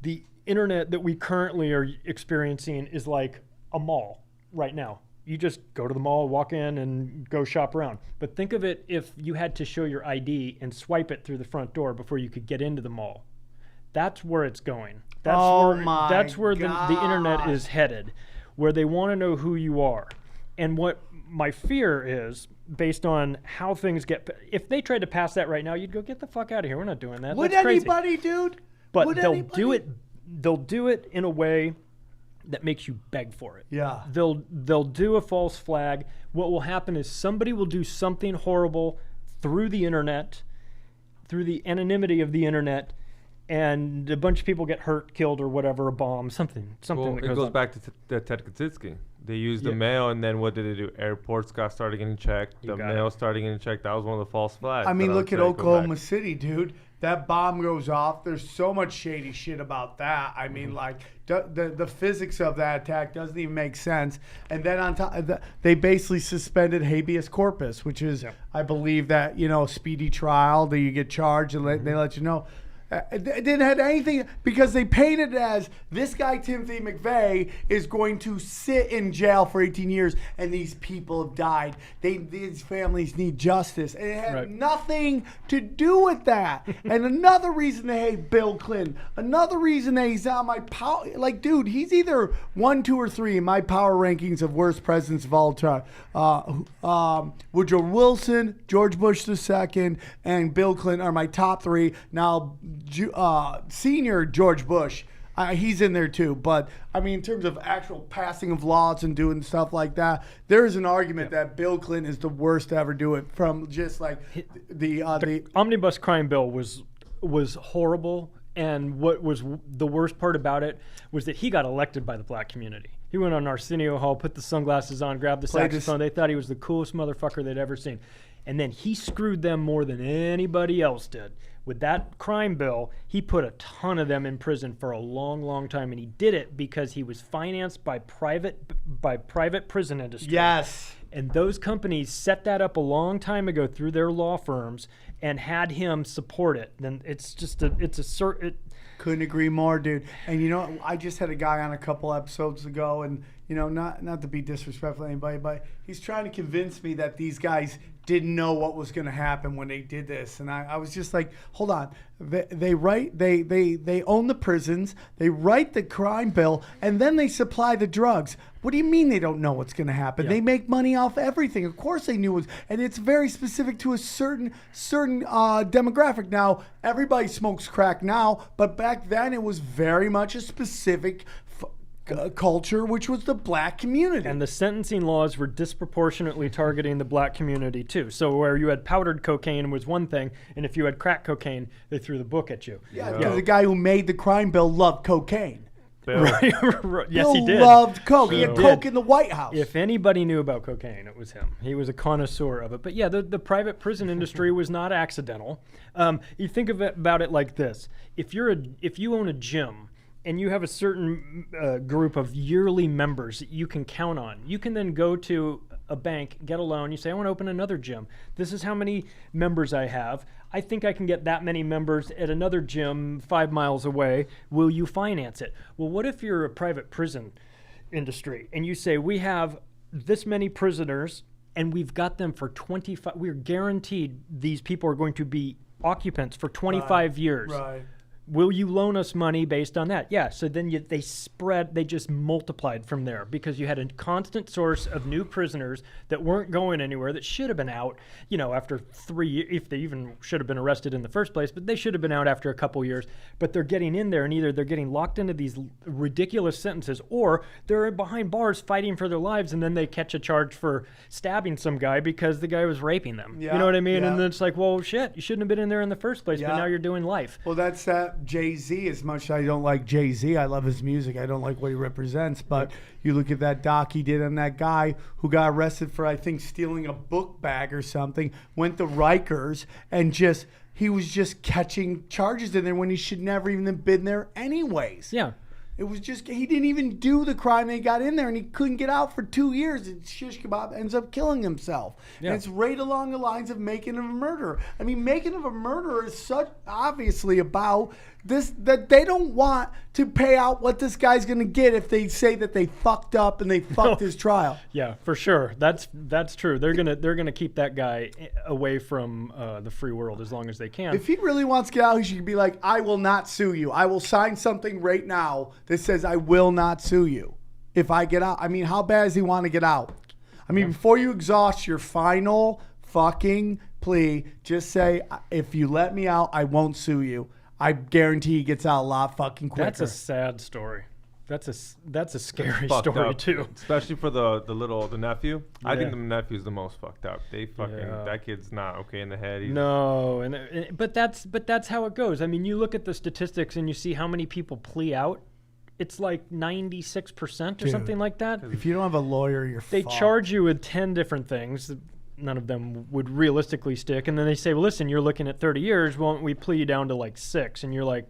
the internet that we currently are experiencing is like a mall right now. You just go to the mall, walk in, and go shop around. But think of it if you had to show your ID and swipe it through the front door before you could get into the mall. That's where it's going. That's where the internet is headed, where they want to know who you are. And what my fear is, based on how things if they tried to pass that right now, you'd go, get the fuck out of here. We're not doing that. Would That's crazy. anybody, dude? But they'll do it in a way that makes you beg for it. Yeah. They'll do a false flag. What will happen is somebody will do something horrible through the internet, through the anonymity of the internet, and a bunch of people get hurt, killed, or whatever, a bomb, something. Well, it goes back to Ted Kaczynski. They used the mail, and then what did they do? Airports started getting checked. The mail started getting checked. That was one of the false flags. I mean, look at Oklahoma City, dude. That bomb goes off. There's so much shady shit about that. I mean, like, the physics of that attack doesn't even make sense. And then on top, they basically suspended habeas corpus, which is, I believe, that, speedy trial that you get charged and they let you know. It didn't have anything, because they painted it as this guy Timothy McVeigh is going to sit in jail for 18 years and these people have died. These families need justice. And it had nothing to do with that. And another reason they hate Bill Clinton, another reason that he's on my power, like, dude, he's either 1, 2, or 3 in my power rankings of worst presidents of all time. Woodrow Wilson, George Bush II, and Bill Clinton are my top 3. Now, senior George Bush, he's in there too. But I mean, in terms of actual passing of laws and doing stuff like that, there is an argument that Bill Clinton is the worst to ever do it. From just like the omnibus crime bill was horrible, and what was the worst part about it was that he got elected by the black community. He went on Arsenio Hall, put the sunglasses on, grabbed the saxophone. They thought he was the coolest motherfucker they'd ever seen. And then he screwed them more than anybody else did. With that crime bill, he put a ton of them in prison for a long, long time, and he did it because he was financed by private prison industry. Yes. And those companies set that up a long time ago through their law firms and had him support it. Then it's just couldn't agree more, dude. And I just had a guy on a couple episodes ago, and not to be disrespectful to anybody, but he's trying to convince me that these guys didn't know what was going to happen when they did this. And I was just like, hold on. They own the prisons, they write the crime bill, and then they supply the drugs. What do you mean they don't know what's going to happen? They make money off everything. Of course they knew it, and it's very specific to a certain demographic. Now, everybody smokes crack now, but back then it was very much a specific culture, which was the black community. And the sentencing laws were disproportionately targeting the black community too. So where you had powdered cocaine was one thing, and if you had crack cocaine, they threw the book at you. Yeah, because the guy who made the crime bill loved cocaine. Right. Yes, he did. Loved coke. He had coke in the White House. If anybody knew about cocaine, it was him. He was a connoisseur of it. But yeah, the private prison industry was not accidental. You think about it like this: if you own a gym and you have a certain group of yearly members that you can count on, you can then go to a bank, get a loan. You say, I want to open another gym. This is how many members I have. I think I can get that many members at another gym 5 miles away. Will you finance it? Well, what if you're a private prison industry and you say, we have this many prisoners and we've got them for 25, we're guaranteed these people are going to be occupants for 25 years. Right. Will you loan us money based on that? Yeah. So then they just multiplied from there because you had a constant source of new prisoners that weren't going anywhere, that should have been out, after 3 years, if they even should have been arrested in the first place, but they should have been out after a couple years. But they're getting in there and either they're getting locked into these ridiculous sentences or they're behind bars fighting for their lives and then they catch a charge for stabbing some guy because the guy was raping them. Yeah, you know what I mean? yeah. And then it's like, well, shit, you shouldn't have been in there in the first place, but Yeah. now you're doing life. Well, that's Jay-Z. As much as I don't like Jay-Z, I love his music. I don't like what he represents. But you look at that doc he did on that guy who got arrested for, I think, stealing a book bag or something, went to Rikers, and he was just catching charges in there when he should never even have been there anyways. Yeah. It was just, he didn't even do the crime. They got in there and he couldn't get out for 2 years. And shish kebab ends up killing himself. Yeah. And it's right along the lines of Making of a Murderer. I mean, Making of a Murderer is such obviously about this, that they don't want to pay out what this guy's going to get if they say that they fucked up and they fucked his trial. Yeah, for sure. That's true. They're gonna keep that guy away from the free world as long as they can. If he really wants to get out, he should be like, I will not sue you. I will sign something right now that says I will not sue you if I get out. I mean, how bad does he want to get out? I mean, before you exhaust your final fucking plea, just say, if you let me out, I won't sue you. I guarantee he gets out a lot fucking quicker. That's a sad story. That's a scary Fucked story up, too. especially for the nephew. I think Yeah. the nephew's the most fucked up. Yeah. That kid's not okay in the head. He's, No, but that's how it goes. I mean, you look at the statistics and you see how many people plea out. It's like 96% or Dude. something like that. If you don't have a lawyer, you're They fucked. charge you with 10 different things. None of them would realistically stick. And then they say, well, listen, you're looking at 30 years. Why don't we plea you down to like 6? And you're like,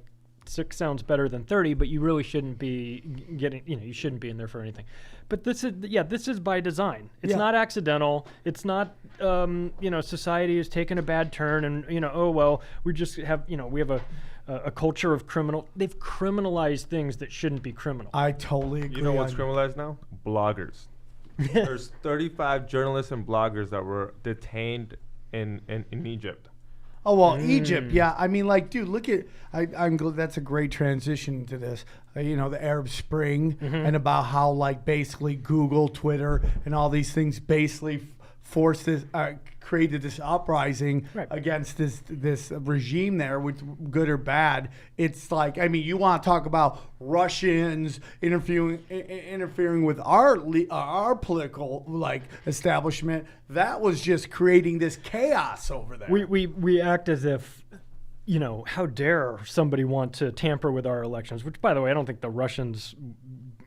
6 sounds better than 30, but you really shouldn't be getting, you shouldn't be in there for anything. But this is by design. It's Yeah. not accidental. It's not, society has taken a bad turn and, oh, well, we just have, we have a culture of they've criminalized things that shouldn't be criminal. I totally agree. You know what's on- criminalized now? Bloggers. There's 35 journalists and bloggers that were detained in Egypt. Oh, well, Egypt, yeah. I mean, like, dude, look at, that's a great transition to this. The Arab Spring and about how, like, basically Google, Twitter, and all these things basically forced this, created this uprising Right. against this regime there, which good or bad. It's like, I mean, you want to talk about Russians interfering with our political like establishment. That was just creating this chaos over there. We act as if, how dare somebody want to tamper with our elections, which, by the way, I don't think the Russians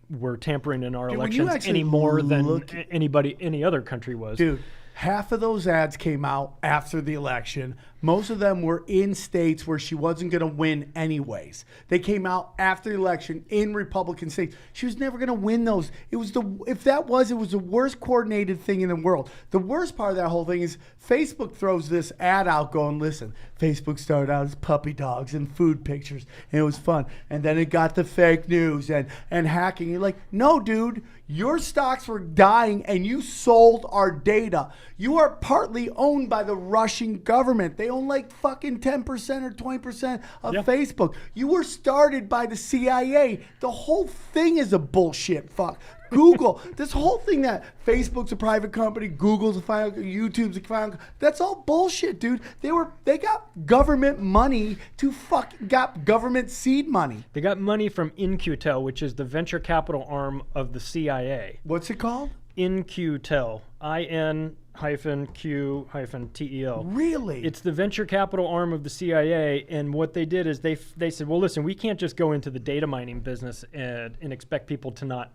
were tampering in our Dude, when you elections actually any more than look- any other country was. Dude, half of those ads came out after the election. Most of them were in states where she wasn't going to win anyways. They came out after the election in Republican states. She was never going to win those. It was the worst coordinated thing in the world. The worst part of that whole thing is Facebook throws this ad out going, listen, Facebook started out as puppy dogs and food pictures, and it was fun. And then it got the fake news and hacking. You're like, no, dude, your stocks were dying and you sold our data. You are partly owned by the Russian government. They own like fucking 10% or 20% of Facebook. You were started by the CIA. The whole thing is a bullshit fuck. Google, this whole thing that Facebook's a private company, Google's a private, YouTube's a private, that's all bullshit, dude. They got government money got government seed money. They got money from In-Q-Tel, which is the venture capital arm of the CIA. What's it called? In-Q-Tel, IN-Q-TEL. Really? It's the venture capital arm of the CIA, and what they did is they said, well, listen, we can't just go into the data mining business and expect people to not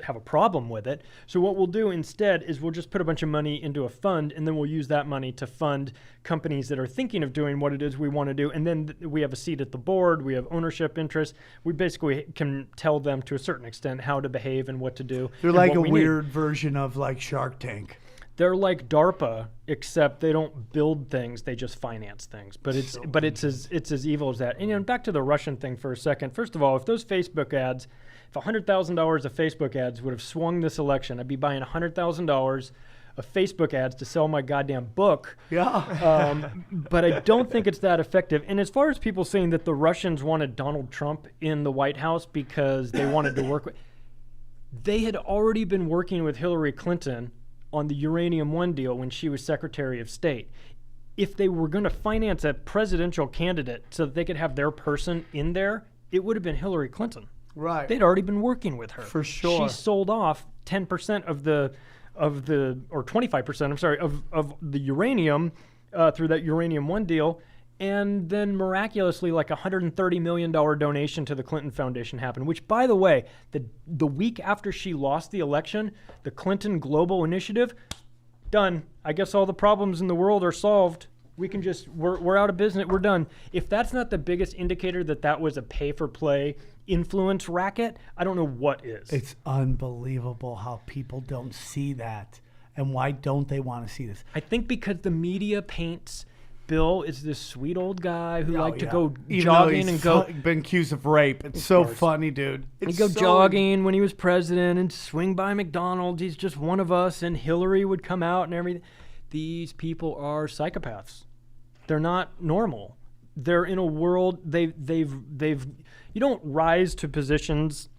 have a problem with it. So what we'll do instead is we'll just put a bunch of money into a fund, and then we'll use that money to fund companies that are thinking of doing what it is we want to do. And then we have a seat at the board. We have ownership interest. We basically can tell them to a certain extent how to behave and what to do. They're and like what a we need. weird version of like Shark Tank. They're like DARPA, except they don't build things; they just finance things. But it's as evil as that. And back to the Russian thing for a second. First of all, if those Facebook ads, if $100,000 of Facebook ads would have swung this election, I'd be buying $100,000 of Facebook ads to sell my goddamn book. Yeah. But I don't think it's that effective. And as far as people saying that the Russians wanted Donald Trump in the White House because they wanted to work with, they had already been working with Hillary Clinton on the Uranium One deal when she was Secretary of State. If they were going to finance a presidential candidate so that they could have their person in there, it would have been Hillary Clinton. Right. They'd already been working with her. For sure. She sold off 10% of the or 25%, I'm sorry, of the uranium through that Uranium One deal. And then miraculously, like $130 million donation to the Clinton Foundation happened, which, by the way, the week after she lost the election, the Clinton Global Initiative, done. I guess all the problems in the world are solved. We can just, we're out of business. We're done. If that's not the biggest indicator that was a pay-for-play influence racket, I don't know what is. It's unbelievable how people don't see that. And why don't they want to see this? I think because the media paints Bill is this sweet old guy who liked to go jogging and go. Been accused of rape. It's so funny, dude. He'd go jogging when he was president and swing by McDonald's. He's just one of us. And Hillary would come out and everything. These people are psychopaths. They're not normal. They're in a world. They've. You don't rise to positions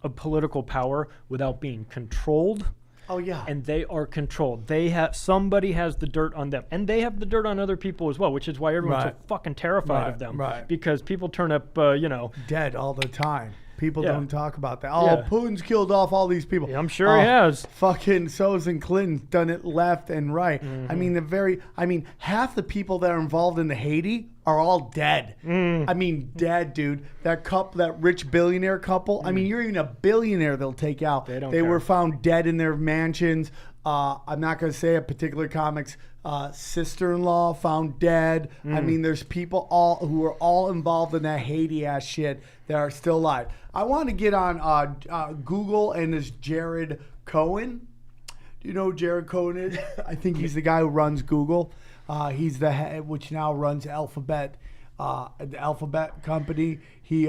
of political power without being controlled. Oh yeah. And they are controlled. Somebody has the dirt on them, and they have the dirt on other people as well, which is why everyone's so fucking terrified of them. Right. Because people turn up, dead all the time. People Yeah. don't talk about that. Oh, Putin's killed off all these people. Yeah, I'm sure he has. Fucking So's and Clinton's done it left and right. I mean, half the people that are involved in the Haiti are all dead. I mean, dead, dude. That rich billionaire couple. I mean, you're even a billionaire they'll take out. They don't They care. were found dead in their mansions. I'm not going to say a particular comic's sister-in-law found dead. I mean, there's people who are all involved in that Haiti ass shit that are still alive. I want to get on Google and this Jared Cohen. Do you know who Jared Cohen is? I think he's the guy who runs Google. He's the head, which now runs Alphabet, the Alphabet company. He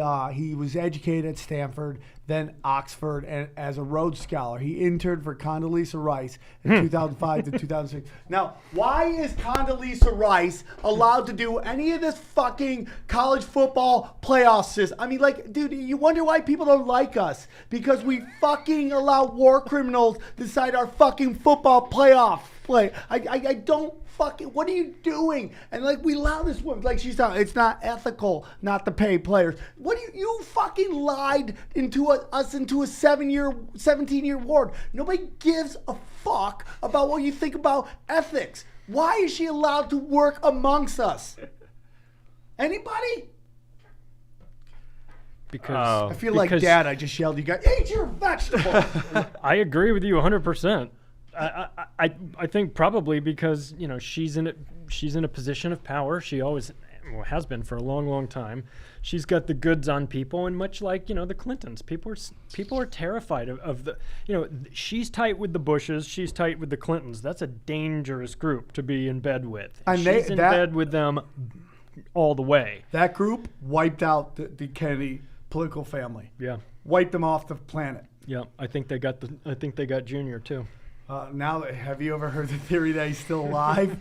was educated at Stanford, then Oxford, and as a Rhodes Scholar. He interned for Condoleezza Rice in 2005 to 2006. Now, why is Condoleezza Rice allowed to do any of this fucking college football playoff system? I mean, like, dude, you wonder why people don't like us. Because we fucking allow war criminals to decide our fucking football playoff play. I don't fucking, what are you doing? And like, we allow this woman, like she's talking, it's not ethical not to pay players. What do you fucking lied us into a 17-year war. Nobody gives a fuck about what you think about ethics. Why is she allowed to work amongst us? Anybody? Because I feel like Dad, I just yelled, you guys, eat your vegetables. I agree with you 100%. I think probably because she's in a position of power. She always has been for a long time. She's got the goods on people, and much like the Clintons, people are terrified of the she's tight with the Bushes, she's tight with the Clintons. That's a dangerous group to be in bed with. And she's in bed with them all the way. That group wiped out the Kennedy political family. Yeah, wiped them off the planet. Yeah, I think they got Junior too. Now, have you ever heard the theory that he's still alive?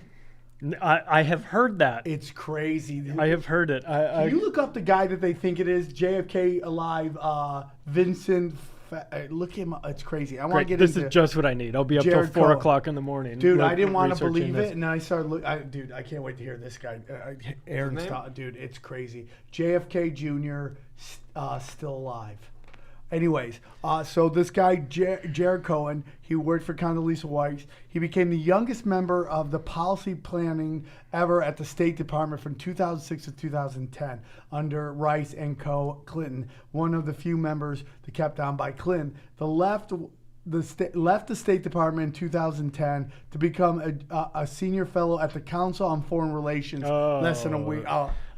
I have heard that. It's crazy. I have heard it. Can you look up the guy that they think it is? JFK alive, Vincent. Look him up. It's crazy. I want to get this into is just what I need. I'll be up Jared till 4 Cohen. o'clock in the morning. Dude, I didn't want to believe this. it, and I started looking. Dude, I can't wait to hear this guy. Aaron Stott. Dude, it's crazy. JFK Jr. Still alive. Anyways, so this guy, Jared Cohen, he worked for Condoleezza Rice. He became the youngest member of the policy planning ever at the State Department from 2006 to 2010 under Rice and Clinton, one of the few members that kept on by Clinton. Left the State Department in 2010 to become a senior fellow at the Council on Foreign Relations less than a week.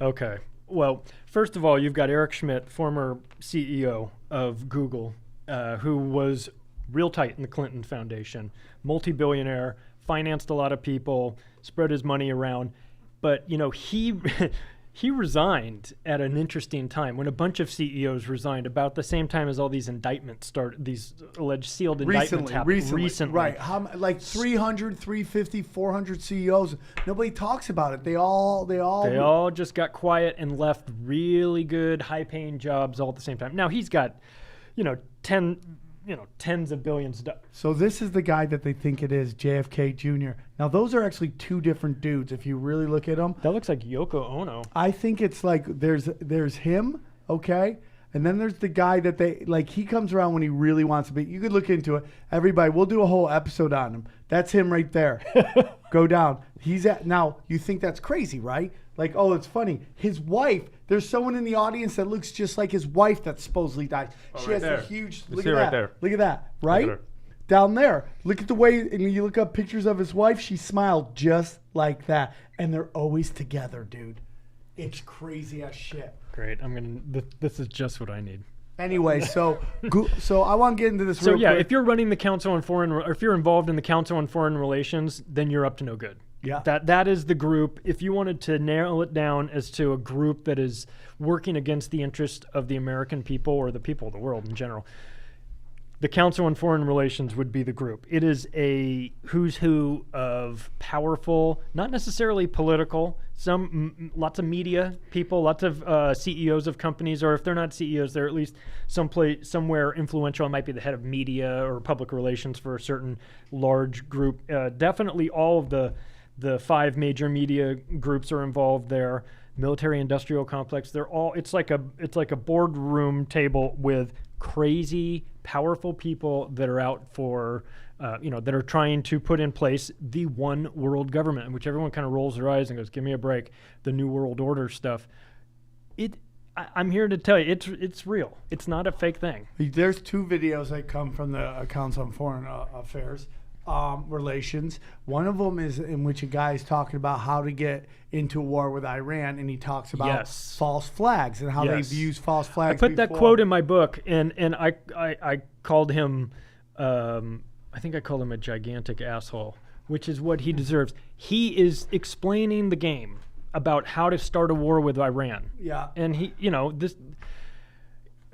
Okay. Well, first of all, you've got Eric Schmidt, former CEO of Google, who was real tight in the Clinton Foundation, multi-billionaire, financed a lot of people, spread his money around. But, he he resigned at an interesting time when a bunch of CEOs resigned about the same time as all these indictments started, these alleged sealed indictments happened. Recently. Right. Like 300, 350, 400 CEOs. Nobody talks about it. They all just got quiet and left really good, high-paying jobs all at the same time. Now he's got, tens of billions of dollars. So this is the guy that they think it is, JFK Jr. Now those are actually two different dudes if you really look at them. That looks like Yoko Ono. I think it's like there's him, okay? And then there's the guy that they like. He comes around when he really wants to be. You could look into it. Everybody, we'll do a whole episode on him. That's him right there. Go down. He's at now. You think that's crazy, right? Like, oh, it's funny. His wife. There's someone in the audience that looks just like his wife that supposedly died. She right has there. a huge. You Look see at right that. there. Look at that. Right at her. down there. Look at the way. And you look up pictures of his wife. She smiled just like that. And they're always together, dude. It's crazy as shit. Great. This is just what I need. Anyway, so I want to get into this. So real yeah, quick. if you're running the Council on Foreign, or if you're involved in the Council on Foreign Relations, then you're up to no good. Yeah. That is the group. If you wanted to narrow it down as to a group that is working against the interest of the American people or the people of the world in general, the Council on Foreign Relations would be the group. It is a who's who of powerful, not necessarily political, lots of media people, lots of CEOs of companies, or if they're not CEOs, they're at least somewhere influential. It might be the head of media or public relations for a certain large group. Definitely all of the five major media groups are involved there. Military industrial complex. They're all. It's like a boardroom table with crazy, powerful people that are out for, that are trying to put in place the one world government, in which everyone kind of rolls their eyes and goes, "Give me a break." The New World Order stuff. I'm here to tell you, it's real. It's not a fake thing. There's two videos that come from the Council on Foreign Affairs Relations. One of them is in which a guy is talking about how to get into a war with Iran, and he talks about false flags and how they've used false flags. I put that quote in my book, and I called him, I think I called him a gigantic asshole, which is what he deserves. He is explaining the game about how to start a war with Iran. Yeah. And he,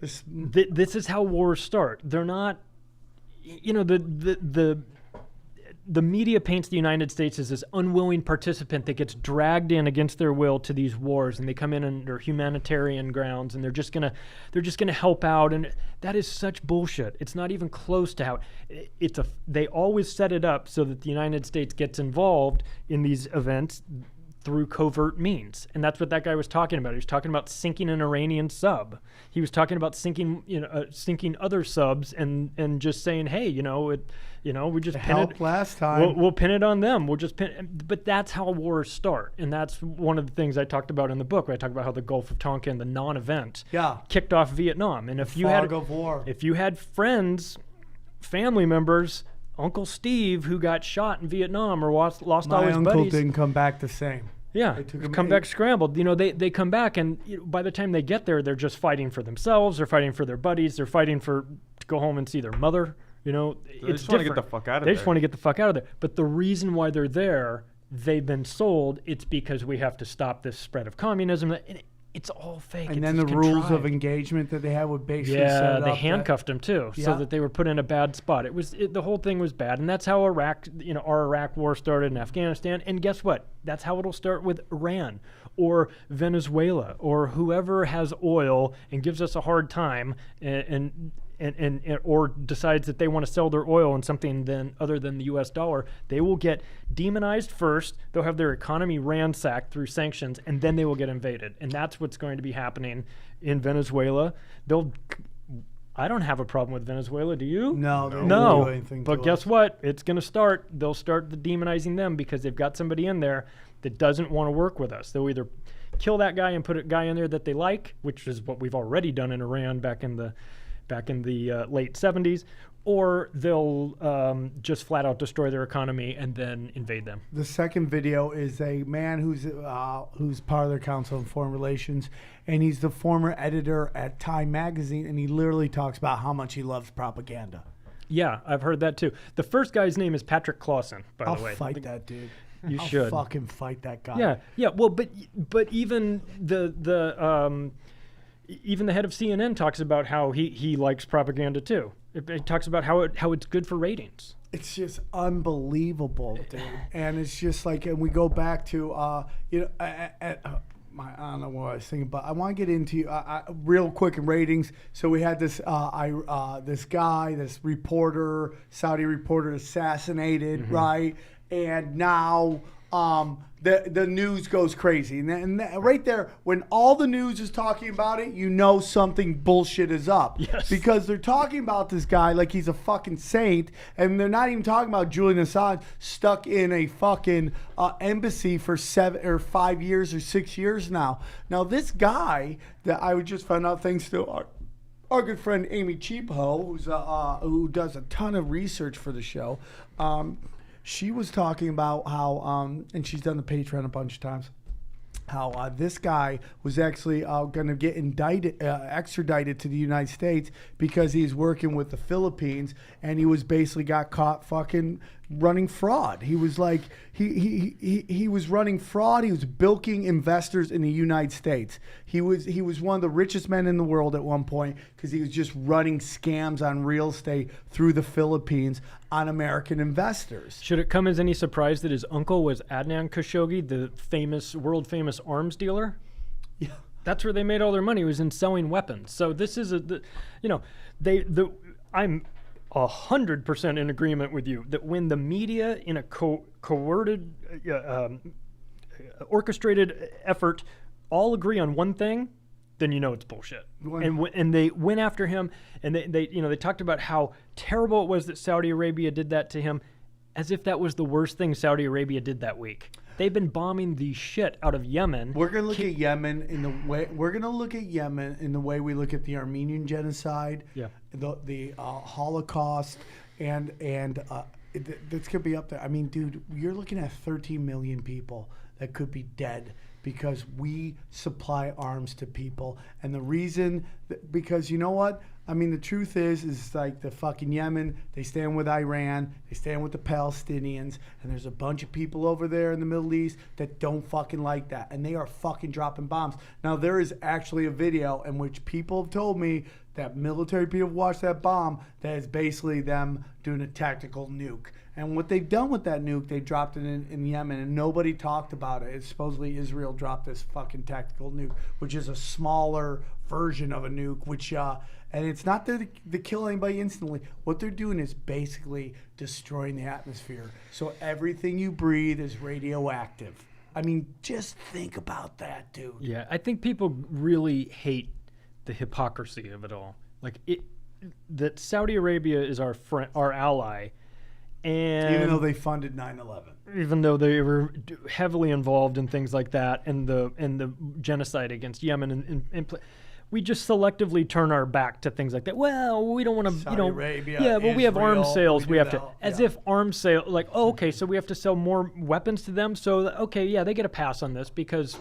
this is how wars start. They're not, the media paints the United States as this unwilling participant that gets dragged in against their will to these wars, and they come in under humanitarian grounds, and they're just gonna help out, and that is such bullshit. It's not even close to how they always set it up so that the United States gets involved in these events through covert means. And that's what that guy was talking about. He was talking about sinking an Iranian sub. He was talking about sinking other subs and just saying, hey, we just pin it last time. We'll pin it on them. We'll just pin. But that's how wars start, and that's one of the things I talked about in the book. Where I talk about how the Gulf of Tonkin, the non-event, kicked off Vietnam. And if you had friends, family members, Uncle Steve, who got shot in Vietnam or lost all his buddies. My uncle didn't come back the same. Yeah, come back scrambled. They come back, and by the time they get there, they're just fighting for themselves. They're fighting for their buddies. They're fighting to go home and see their mother. They It's just want to get the fuck out of there. They just want to get the fuck out of there. But the reason why they're there, they've been sold. It's because we have to stop this spread of communism. And it's all fake. And then the rules of engagement that they had would basically set it they up handcuffed them too, so that they were put in a bad spot. The whole thing was bad, and that's how our Iraq war started in Afghanistan. And guess what? That's how it'll start with Iran or Venezuela or whoever has oil and gives us a hard time and or decides that they want to sell their oil in something other than the U.S. dollar. They will get demonized first. They'll have their economy ransacked through sanctions, and then they will get invaded. And that's what's going to be happening in Venezuela. I don't have a problem with Venezuela. Do you? No, they won't do anything. But guess what? It's going to start. They'll start demonizing them because they've got somebody in there that doesn't want to work with us. They'll either kill that guy and put a guy in there that they like, which is what we've already done in Iran back in the late 70s, or they'll just flat out destroy their economy and then invade them. The second video is a man who's part of their Council on Foreign Relations, and he's the former editor at Time magazine, and he literally talks about how much he loves propaganda. Yeah, I've heard that too. The first guy's name is Patrick Clausen, by I'll the way. fight that dude. You I'll should. fucking fight that guy. Yeah. Well, but even even the head of CNN talks about how he likes propaganda too. It talks about how it's good for ratings. It's just unbelievable, dude. And it's just like, and we go back to, I don't know what I was thinking, but I want to get into real quick in ratings. So we had this this guy, this reporter, Saudi reporter, assassinated, right? And now the news goes crazy, and right there, when all the news is talking about it, you know something bullshit is up. Yes. Because they're talking about this guy like he's a fucking saint, and they're not even talking about Julian Assange stuck in a fucking embassy for 7 or 5 years or 6 years now. Now this guy that I just found out thanks to our good friend Amy Cheapho, who does a ton of research for the show. She was talking about how, and she's done the Patreon a bunch of times, how this guy was actually going to get extradited to the United States because he's working with the Philippines, and he was basically got caught fucking running fraud. He was like, he was running fraud. He was bilking investors in the United States. He was one of the richest men in the world at one point because he was just running scams on real estate through the Philippines on American investors. Should it come as any surprise that his uncle was Adnan Khashoggi, the world famous arms dealer? Yeah. That's where they made all their money, was in selling weapons. So this is I'm 100% in agreement with you that when the media in a coerted, orchestrated effort all agree on one thing, then you know it's bullshit. And they went after him, and they talked about how terrible it was that Saudi Arabia did that to him, as if that was the worst thing Saudi Arabia did that week. They've been bombing the shit out of Yemen. We're gonna look at Yemen in the way we look at the Armenian genocide, the Holocaust, and that's gonna be up there. I mean, dude, you're looking at 13 million people that could be dead because we supply arms to people, and the reason because you know what? I mean, the truth is like the fucking Yemen, they stand with Iran, they stand with the Palestinians, and there's a bunch of people over there in the Middle East that don't fucking like that, and they are fucking dropping bombs. Now, there is actually a video in which people have told me that military people watched that bomb that is basically them doing a tactical nuke. And what they've done with that nuke, they dropped it in Yemen, and nobody talked about it. It's supposedly Israel dropped this fucking tactical nuke, which is a smaller version of a nuke, which, and it's not that they kill anybody instantly. What they're doing is basically destroying the atmosphere. So everything you breathe is radioactive. I mean, just think about that, dude. Yeah, I think people really hate the hypocrisy of it all. Like that Saudi Arabia is our friend, our ally. And even though they funded 9/11, even though they were heavily involved in things like that, and the genocide against Yemen, we just selectively turn our back to things like that. Well, we don't want to, Saudi Arabia, yeah, but we have Israel, arms sales. We have to, that, as yeah. if arms sale, like, oh, okay, so we have to sell more weapons to them. So okay, yeah, they get a pass on this because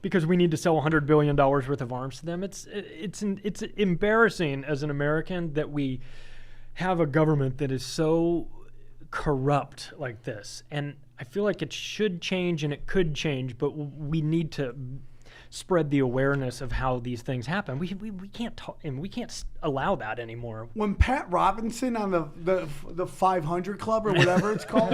we need to sell $100 billion worth of arms to them. It's embarrassing as an American that we have a government that is so corrupt like this, and I feel like it should change and it could change, but we need to spread the awareness of how these things happen. We can't talk, and we can't allow that anymore. When Pat Robinson on the 500 Club or whatever it's called,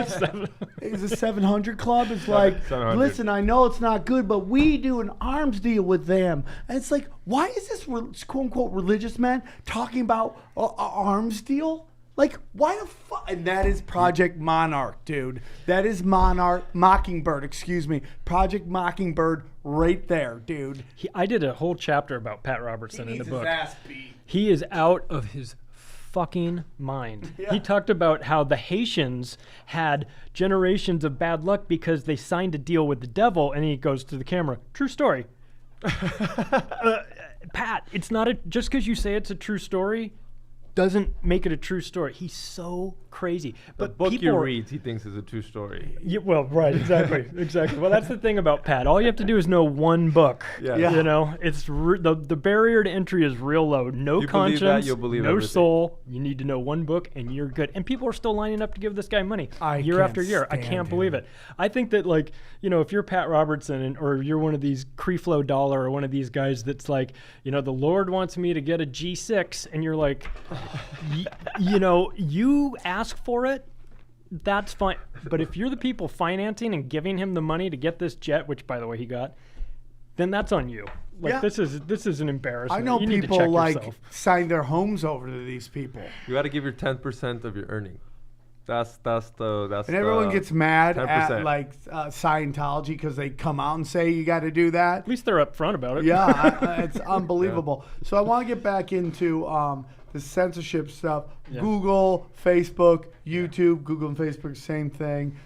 is the 700 Club? It's like, 700. listen, I know it's not good, but we do an arms deal with them, and it's like, why is this quote unquote religious man talking about a arms deal? Like, why the fuck? And that is Project Monarch, dude. That is Mockingbird, excuse me. Project Mockingbird right there, dude. I did a whole chapter about Pat Robertson in the book. His ass beat. He is out of his fucking mind. Yeah. He talked about how the Haitians had generations of bad luck because they signed a deal with the devil, and he goes to the camera, true story. Pat, it's not just because you say it's a true story doesn't make it a true story. He's so crazy. The But book people you are- read, he thinks is a true story. well, right, exactly, exactly. Well, that's the thing about Pat. All you have to do is know one book. Yeah. Yeah. You know, it's the barrier to entry is real low. No You believe conscience, that, you'll believe no everything. soul. You need to know one book, and you're good. And people are still lining up to give this guy money I year can't after year. I stand can't him. believe it. I think that, like, you know, if you're Pat Robertson or you're one of these Creflo Dollar or one of these guys that's like, you know, the Lord wants me to get a G6, and you're like, you know, you ask for it. That's fine. But if you're the people financing and giving him the money to get this jet, which by the way he got, then that's on you. Like Yeah. this is an embarrassment. I know you need to people check like yourself. sign their homes over to these people, You got to give your 10% of your earning. That's and everyone gets mad at 10%. like Scientology because they come out and say you got to do that. At least they're upfront about it. Yeah, it's unbelievable. So I want to get back into the censorship stuff. Yeah. Google, Facebook, YouTube. Google and Facebook, same thing.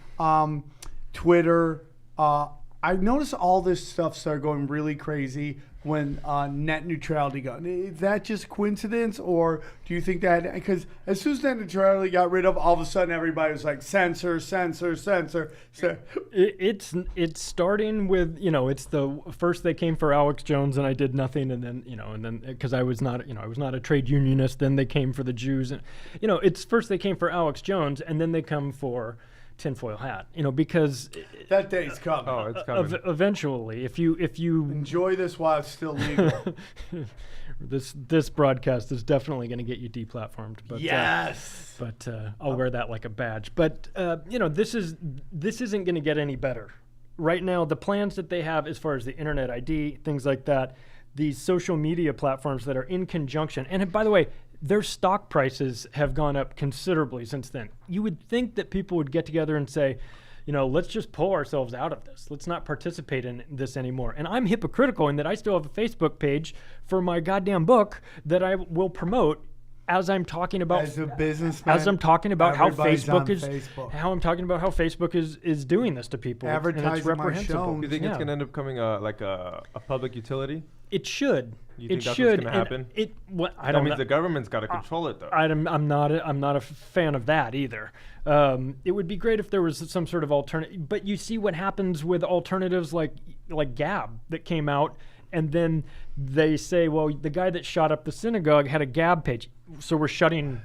Twitter. I noticed all this stuff started going really crazy when net neutrality got. Is that just coincidence, or do you think that because as soon as net neutrality got rid of, all of a sudden everybody was like censor, censor, censor. So, It's starting with, you know, it's the first they came for Alex Jones and I did nothing, and then because I was not a trade unionist, then they came for the Jews, and you know, it's first they came for Alex Jones and then they come for tinfoil hat, you know, because that day's coming. Oh, it's coming. eventually if you Enjoy this while it's still legal. this broadcast is definitely going to get you deplatformed, but Yes. but I'll wear that like a badge. But you know, this isn't going to get any better. Right now, the plans that they have as far as the internet ID, things like that, these social media platforms that are in conjunction, and by the way, their stock prices have gone up considerably since then. You would think that people would get together and say, you know, let's just pull ourselves out of this. Let's not participate in this anymore. And I'm hypocritical in that I still have a Facebook page for my goddamn book that I will promote as I'm talking about As a businessman, as I'm talking about how everybody's Facebook on is Facebook. how I'm talking about how Facebook is doing this to people. and it's Advertising my reprehensible. show. You think it's Yeah. going to end up coming like a public utility? It should. You it think that's what's should. gonna and happen? I That don't means know. the government's got to control it, though. I'm not a fan of that either. It would be great if there was some sort of alternative, but you see what happens with alternatives like Gab that came out, and then they say, well, the guy that shot up the synagogue had a Gab page, so we're shutting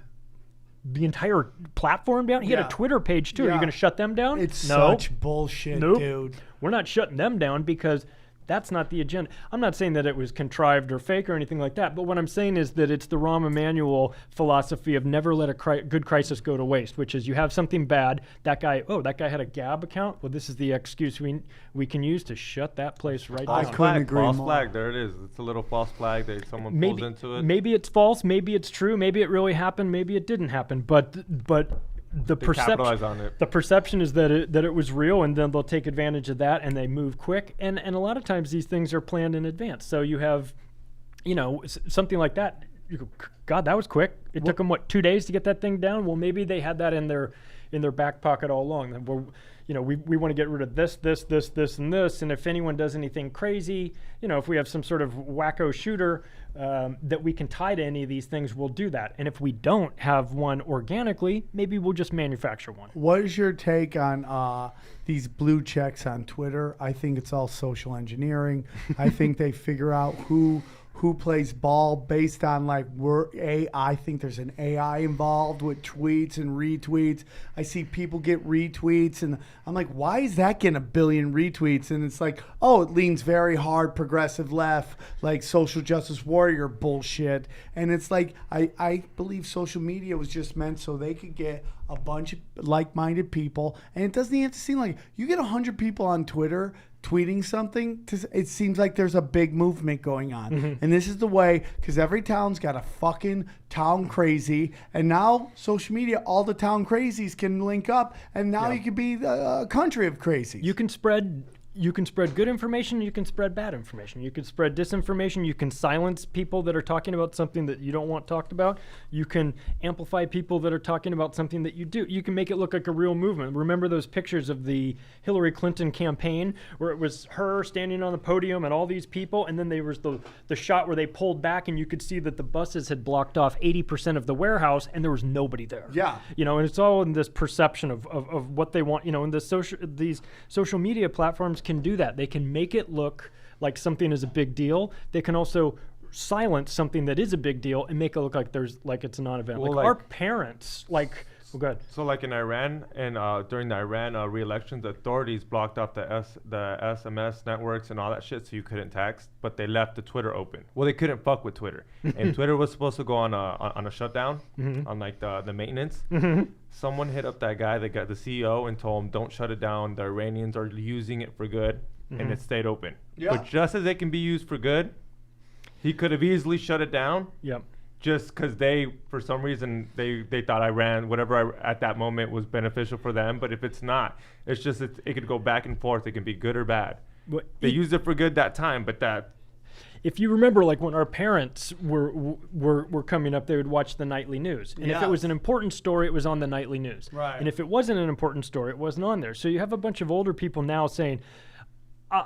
the entire platform down. He had Yeah. a Twitter page too. Are Yeah. you going to shut them down? It's no. such bullshit, Nope. dude. We're not shutting them down because that's not the agenda. I'm not saying that it was contrived or fake or anything like that, but what I'm saying is that it's the Rahm Emanuel philosophy of never let a good crisis go to waste, which is you have something bad, that guy had a Gab account. Well, this is the excuse we can use to shut that place right I down. couldn't agree false more. flag. There it is. It's a little false flag that someone pulls into it. Maybe it's false, maybe it's true, maybe it really happened, maybe it didn't happen, but the They capitalize on it. the perception is that it was real, and then they'll take advantage of that and they move quick, and a lot of times these things are planned in advance. So you have, you know, something like that. You go, God, that was quick. It took them 2 days to get that thing down. Well, maybe they had that in their back pocket all along. And we want to get rid of this, and this. And if anyone does anything crazy, you know, if we have some sort of wacko shooter that we can tie to any of these things, we'll do that. And if we don't have one organically, maybe we'll just manufacture one. What is your take on these blue checks on Twitter? I think it's all social engineering. I think they figure out who plays ball based on I think there's an AI involved with tweets and retweets. I see people get retweets and I'm like, why is that getting 1 billion retweets? And it's like, oh, it leans very hard, progressive left, like social justice warrior bullshit. And it's like, I believe social media was just meant so they could get a bunch of like-minded people. And it doesn't even have to seem like you get 100 people on Twitter tweeting something, it seems like there's a big movement going on. Mm-hmm. And this is the way, because every town's got a fucking town crazy, and now social media, all the town crazies can link up, and now you can be a country of crazies. You can spread you can spread good information, you can spread bad information. You can spread disinformation, you can silence people that are talking about something that you don't want talked about. You can amplify people that are talking about something that you do. You can make it look like a real movement. Remember those pictures of the Hillary Clinton campaign where it was her standing on the podium and all these people, and then there was the shot where they pulled back and you could see that the buses had blocked off 80% of the warehouse and there was nobody there. Yeah. You know, and it's all in this perception of what they want, you know, and these social media platforms can do that. They can make it look like something is a big deal. They can also silence something that is a big deal and make it look like it's a non-event. Well, like our parents, well, go ahead. So like in Iran and during the Iran re-elections, authorities blocked off the SMS networks and all that shit, so you couldn't text, but they left the Twitter open. Well, they couldn't fuck with Twitter, and Twitter was supposed to go on a shutdown, on like the maintenance. Someone hit up that guy, the CEO, and told him, "Don't shut it down. The Iranians are using it for good," and it stayed open. Yeah. But just as it can be used for good, he could have easily shut it down. Yep. Just because they, for some reason, they thought Iran, whatever at that moment was beneficial for them. But if it's not, it's just it could go back and forth. It can be good or bad. They used it for good that time, but that. If you remember, like when our parents were coming up, they would watch the nightly news. And if it was an important story, it was on the nightly news. Right. And if it wasn't an important story, it wasn't on there. So you have a bunch of older people now saying,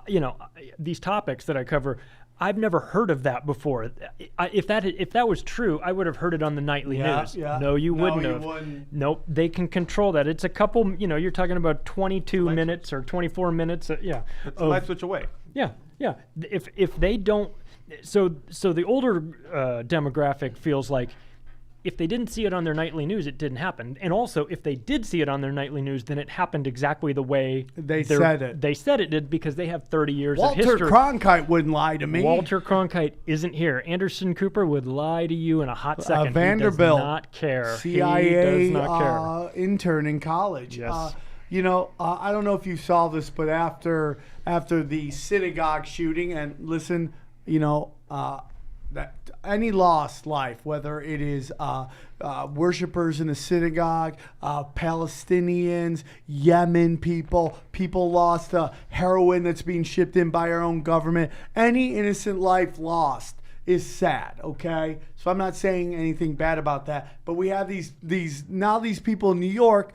you know, these topics that I cover, I've never heard of that before. If that was true, I would have heard it on the nightly news. Yeah. No, you wouldn't have. Wouldn't. Nope. They can control that. It's a couple, you know, you're talking about 22 minutes or 24 minutes. It's a light switch away. Yeah. If they don't, so the older demographic feels like if they didn't see it on their nightly news, it didn't happen. And also, if they did see it on their nightly news, then it happened exactly the way they said it. They said it did because they have 30 years of history. Walter Cronkite wouldn't lie to me. Walter Cronkite isn't here. Anderson Cooper would lie to you in a hot second. Vanderbilt, he does not care. CIA he does not care. Intern in college. Yes. You know, I don't know if you saw this, but after the synagogue shooting, and listen, you know, that any lost life, whether it is worshipers in the synagogue, Palestinians, Yemen people lost, heroin that's being shipped in by our own government, any innocent life lost is sad, okay? So I'm not saying anything bad about that, but we have these people in New York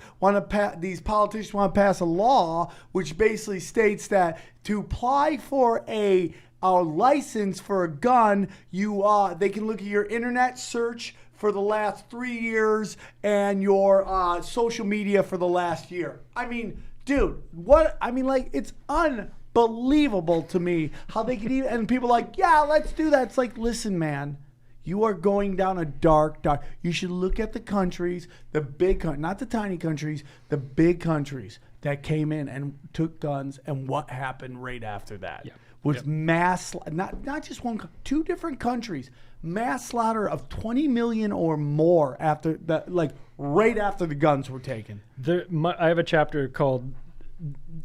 these politicians want to pass a law which basically states that to apply for a license for a gun, they can look at your internet search for the last 3 years and your social media for the last year. I mean, dude, it's unbelievable to me how they can even, and people are like, yeah, let's do that. It's like, listen, man, you are going down a dark. You should look at the countries, the big countries, not the tiny countries, the big countries that came in and took guns, and what happened right after that. Yeah. Was mass, not just one, two different countries, mass slaughter of 20 million or more after that, like right after the guns were taken. I have a chapter called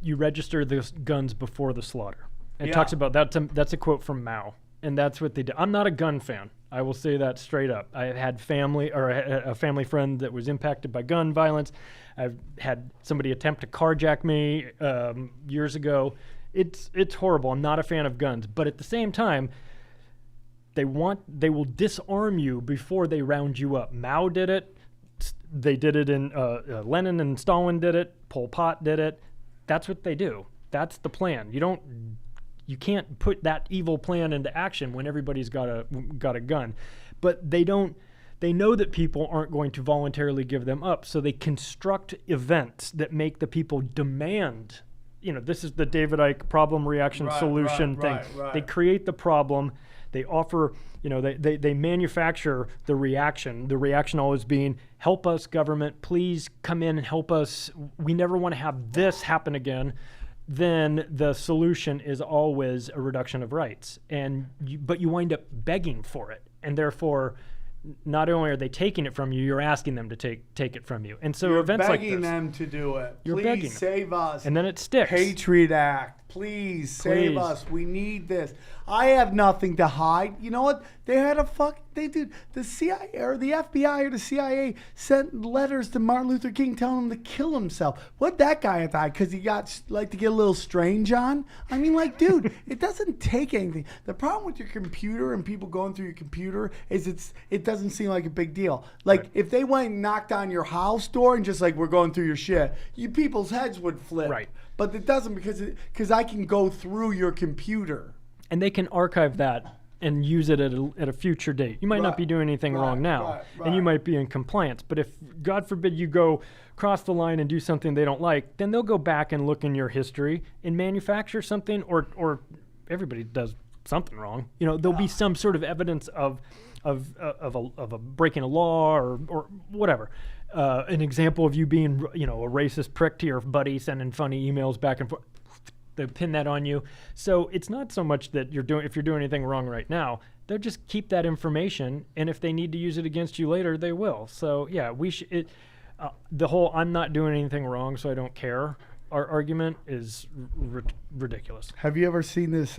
"You Register the Guns Before the Slaughter." It talks about that. That's a quote from Mao, and that's what they did. I'm not a gun fan. I will say that straight up. I had a family friend that was impacted by gun violence. I've had somebody attempt to carjack me years ago. It's horrible. I'm not a fan of guns, but at the same time, they will disarm you before they round you up. Mao did it. They did it in Lenin and Stalin did it. Pol Pot did it. That's what they do. That's the plan. You can't put that evil plan into action when everybody's got a gun. But they know that people aren't going to voluntarily give them up, so they construct events that make the people demand. You know, this is the David Icke problem reaction solution thing. Right. They create the problem. They offer, you know, they manufacture the reaction always being, help us, government, please come in and help us. We never want to have this happen again. Then the solution is always a reduction of rights. But you wind up begging for it. And therefore, not only are they taking it from you, you're asking them to take it from you. And so you're events like this. You're begging them to do it. You're Please begging them. save us. And then it sticks. Patriot Act. Please save us. We need this. I have nothing to hide. You know what? They had the CIA or the FBI or the CIA sent letters to Martin Luther King telling him to kill himself. What that guy had died because he got like to get a little strange on? I mean, like, dude, it doesn't take anything. The problem with your computer and people going through your computer is it doesn't seem like a big deal. Like if they went and knocked on your house door and just like we're going through your shit, you people's heads would flip. Right. But it doesn't because I can go through your computer. And they can archive that and use it at a future date. You might not be doing anything wrong now, and you might be in compliance. But if, God forbid, you go cross the line and do something they don't like, then they'll go back and look in your history and manufacture something, or everybody does something wrong. You know, there'll be some sort of evidence of a breaking a law or whatever. An example of you being, a racist prick to your buddy sending funny emails back and forth. They pin that on you. So it's not so much that if you're doing anything wrong right now, they'll just keep that information, and if they need to use it against you later, they will. So yeah, the whole "I'm not doing anything wrong, so I don't care" our argument is ridiculous. Have you ever seen this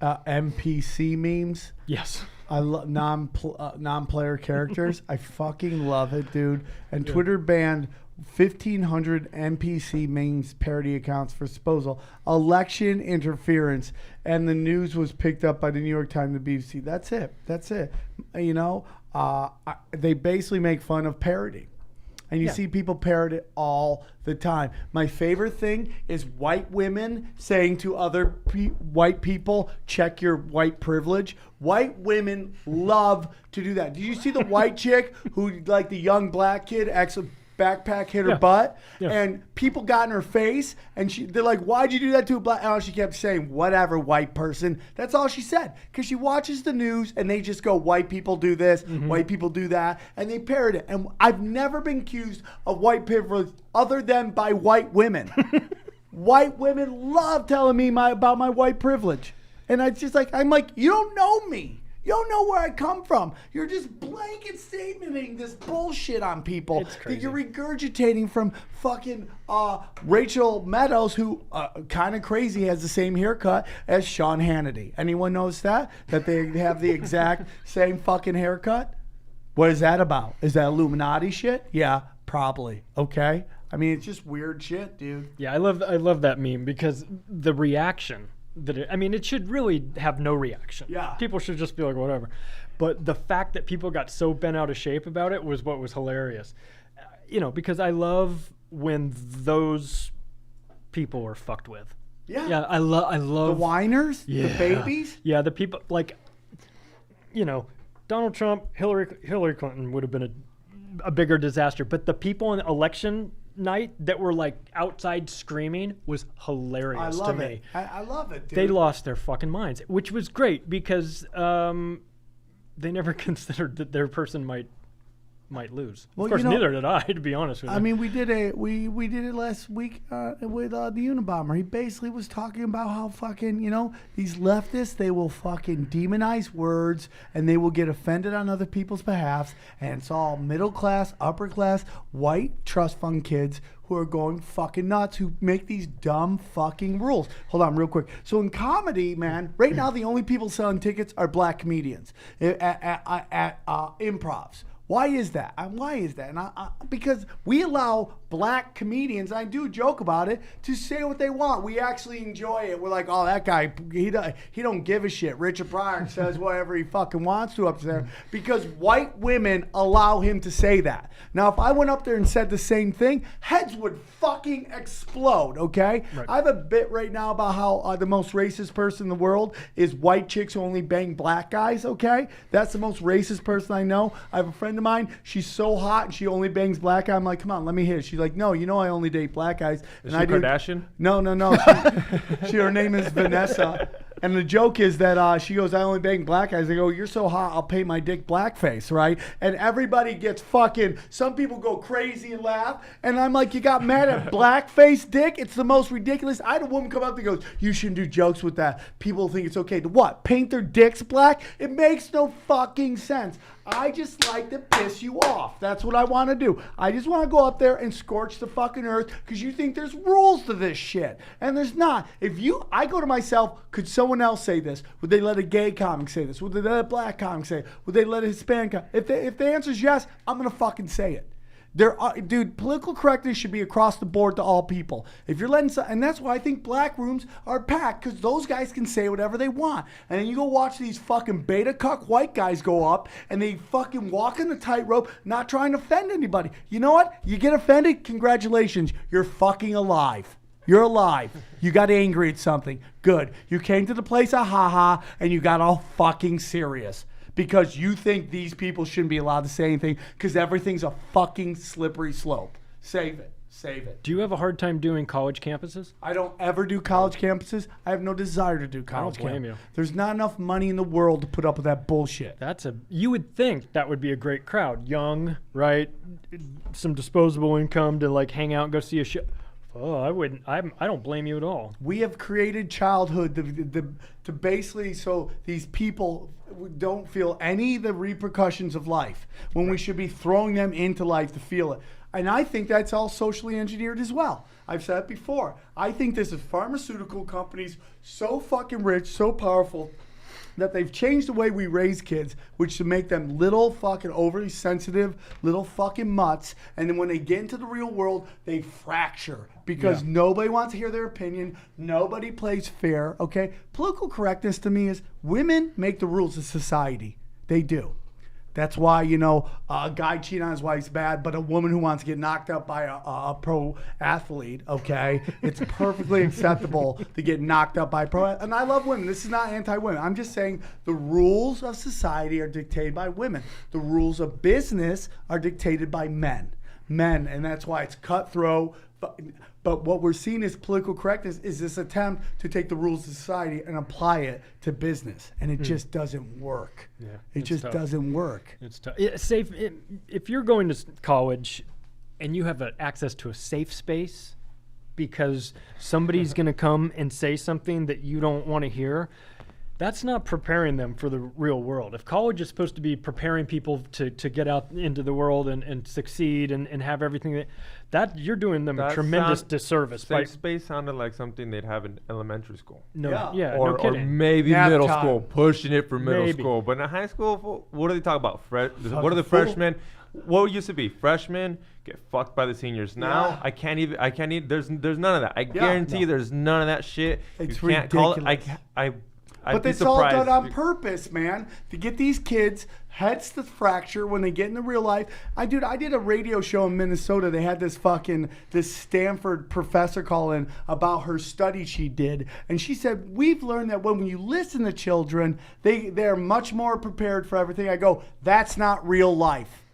NPC memes? Yes. I love non-player characters. I fucking love it, dude. And Twitter banned 1,500 NPC memes parody accounts for disposal. Election interference. And the news was picked up by the New York Times and the BBC. That's it. They basically make fun of parody. And you see people parrot it all the time. My favorite thing is white women saying to other white people, check your white privilege. White women love to do that. Did you see the white chick who, like the young black kid, backpack hit her butt, and people got in her face, and they're like, why'd you do that to a black? And she kept saying, whatever, white person. That's all she said, because she watches the news and they just go, white people do this, white people do that, and they parrot it. And I've never been accused of white privilege other than by white women. White women love telling me about my white privilege, and I'm like, you don't know me. You don't know where I come from. You're just blanket statementing this bullshit on people that you're regurgitating from fucking Rachel Meadows, who kind of crazy has the same haircut as Sean Hannity. Anyone knows that? That they have the exact same fucking haircut? What is that about? Is that Illuminati shit? Yeah, probably. Okay. I mean, it's just weird shit, dude. Yeah, I love that meme because the reaction. It should really have no reaction. Yeah. People should just be like, whatever. But the fact that people got so bent out of shape about it was what was hilarious. Because I love when those people are fucked with. Yeah. Yeah, I love the whiners, the babies. Yeah, the people like, Donald Trump, Hillary Clinton would have been a bigger disaster. But the people on election night that were like outside screaming was hilarious to me. I love it, dude. They lost their fucking minds, which was great because they never considered that their person might lose. Well, of course, neither did I, to be honest with you. I mean, we did it last week with the Unabomber. He basically was talking about how fucking, these leftists, they will fucking demonize words and they will get offended on other people's behalfs. And it's all middle class, upper class, white trust fund kids who are going fucking nuts, who make these dumb fucking rules. Hold on real quick. So in comedy, man, right now the only people selling tickets are black comedians at improvs. Why is that? And because we allow black comedians, I do joke about it, to say what they want. We actually enjoy it. We're like, oh, that guy, he don't give a shit. Richard Pryor says whatever he fucking wants to up there because white women allow him to say that. Now, if I went up there and said the same thing, heads would fucking explode, okay? Right. I have a bit right now about how the most racist person in the world is white chicks who only bang black guys, okay? That's the most racist person I know. I have a friend of mine. She's so hot and she only bangs black guys. I'm like, come on, let me hit it. She's like, no, I only date black guys. Is she Kardashian? No. Her name is Vanessa. And the joke is that she goes, I only bang black guys. I go, you're so hot, I'll paint my dick blackface, right? And everybody gets fucking, some people go crazy and laugh. And I'm like, you got mad at blackface dick? It's the most ridiculous. I had a woman come up and goes, you shouldn't do jokes with that. People think it's okay to what? Paint their dicks black? It makes no fucking sense. I just like to piss you off. That's what I want to do. I just want to go up there and scorch the fucking earth because you think there's rules to this shit. And there's not. I go to myself, could someone else say this? Would they let a gay comic say this? Would they let a black comic say it? Would they let a Hispanic comic? If the answer is yes, I'm going to fucking say it. Dude, political correctness should be across the board to all people. If you're letting, and that's why I think black rooms are packed, because those guys can say whatever they want. And then you go watch these fucking beta cuck white guys go up, and they fucking walk in the tightrope, not trying to offend anybody. You know what? You get offended, congratulations, you're fucking alive. You're alive. You got angry at something. Good. You came to the place of haha, and you got all fucking serious. Because you think these people shouldn't be allowed to say anything because everything's a fucking slippery slope. Save it. Save it. Do you have a hard time doing college campuses? I don't ever do college campuses. I have no desire to do college campuses. I don't blame you. There's not enough money in the world to put up with that bullshit. You would think that would be a great crowd. Young, right? Some disposable income to like hang out and go see a show. Oh, I wouldn't. I don't blame you at all. We have created childhood to basically so these people don't feel any of the repercussions of life when we should be throwing them into life to feel it. And I think that's all socially engineered as well. I've said it before. I think this is pharmaceutical companies so fucking rich, so powerful, that they've changed the way we raise kids, which to make them little fucking overly sensitive, little fucking mutts. And then when they get into the real world, they fracture because nobody wants to hear their opinion. Nobody plays fair, okay? Political correctness to me is women make the rules of society. They do. That's why, a guy cheating on his wife's bad, but a woman who wants to get knocked up by a pro athlete, okay, it's perfectly acceptable to get knocked up by pro. And I love women. This is not anti-women. I'm just saying the rules of society are dictated by women. The rules of business are dictated by men. And that's why it's cutthroat. But what we're seeing as political correctness is this attempt to take the rules of society and apply it to business, and it just doesn't work. Yeah, it just doesn't work. It's tough. If you're going to college and you have access to a safe space because somebody's going to come and say something that you don't want to hear, that's not preparing them for the real world. If college is supposed to be preparing people to get out into the world and succeed and have everything that you're doing them a tremendous disservice. Safe space sounded like something they'd have in elementary school. No or kidding. Maybe middle school, pushing it for middle school. But in high school, what do they talk about? What are the freshmen? What used to be freshmen get fucked by the seniors. Now I can't even. There's none of that. I guarantee there's none of that shit. It's you can't ridiculous. Call it. But it's all done on purpose, man, to get these kids heads to fracture when they get into real life. I did a radio show in Minnesota. They had this Stanford professor call in about her study she did. And she said, we've learned that when you listen to children, they're much more prepared for everything. I go, that's not real life.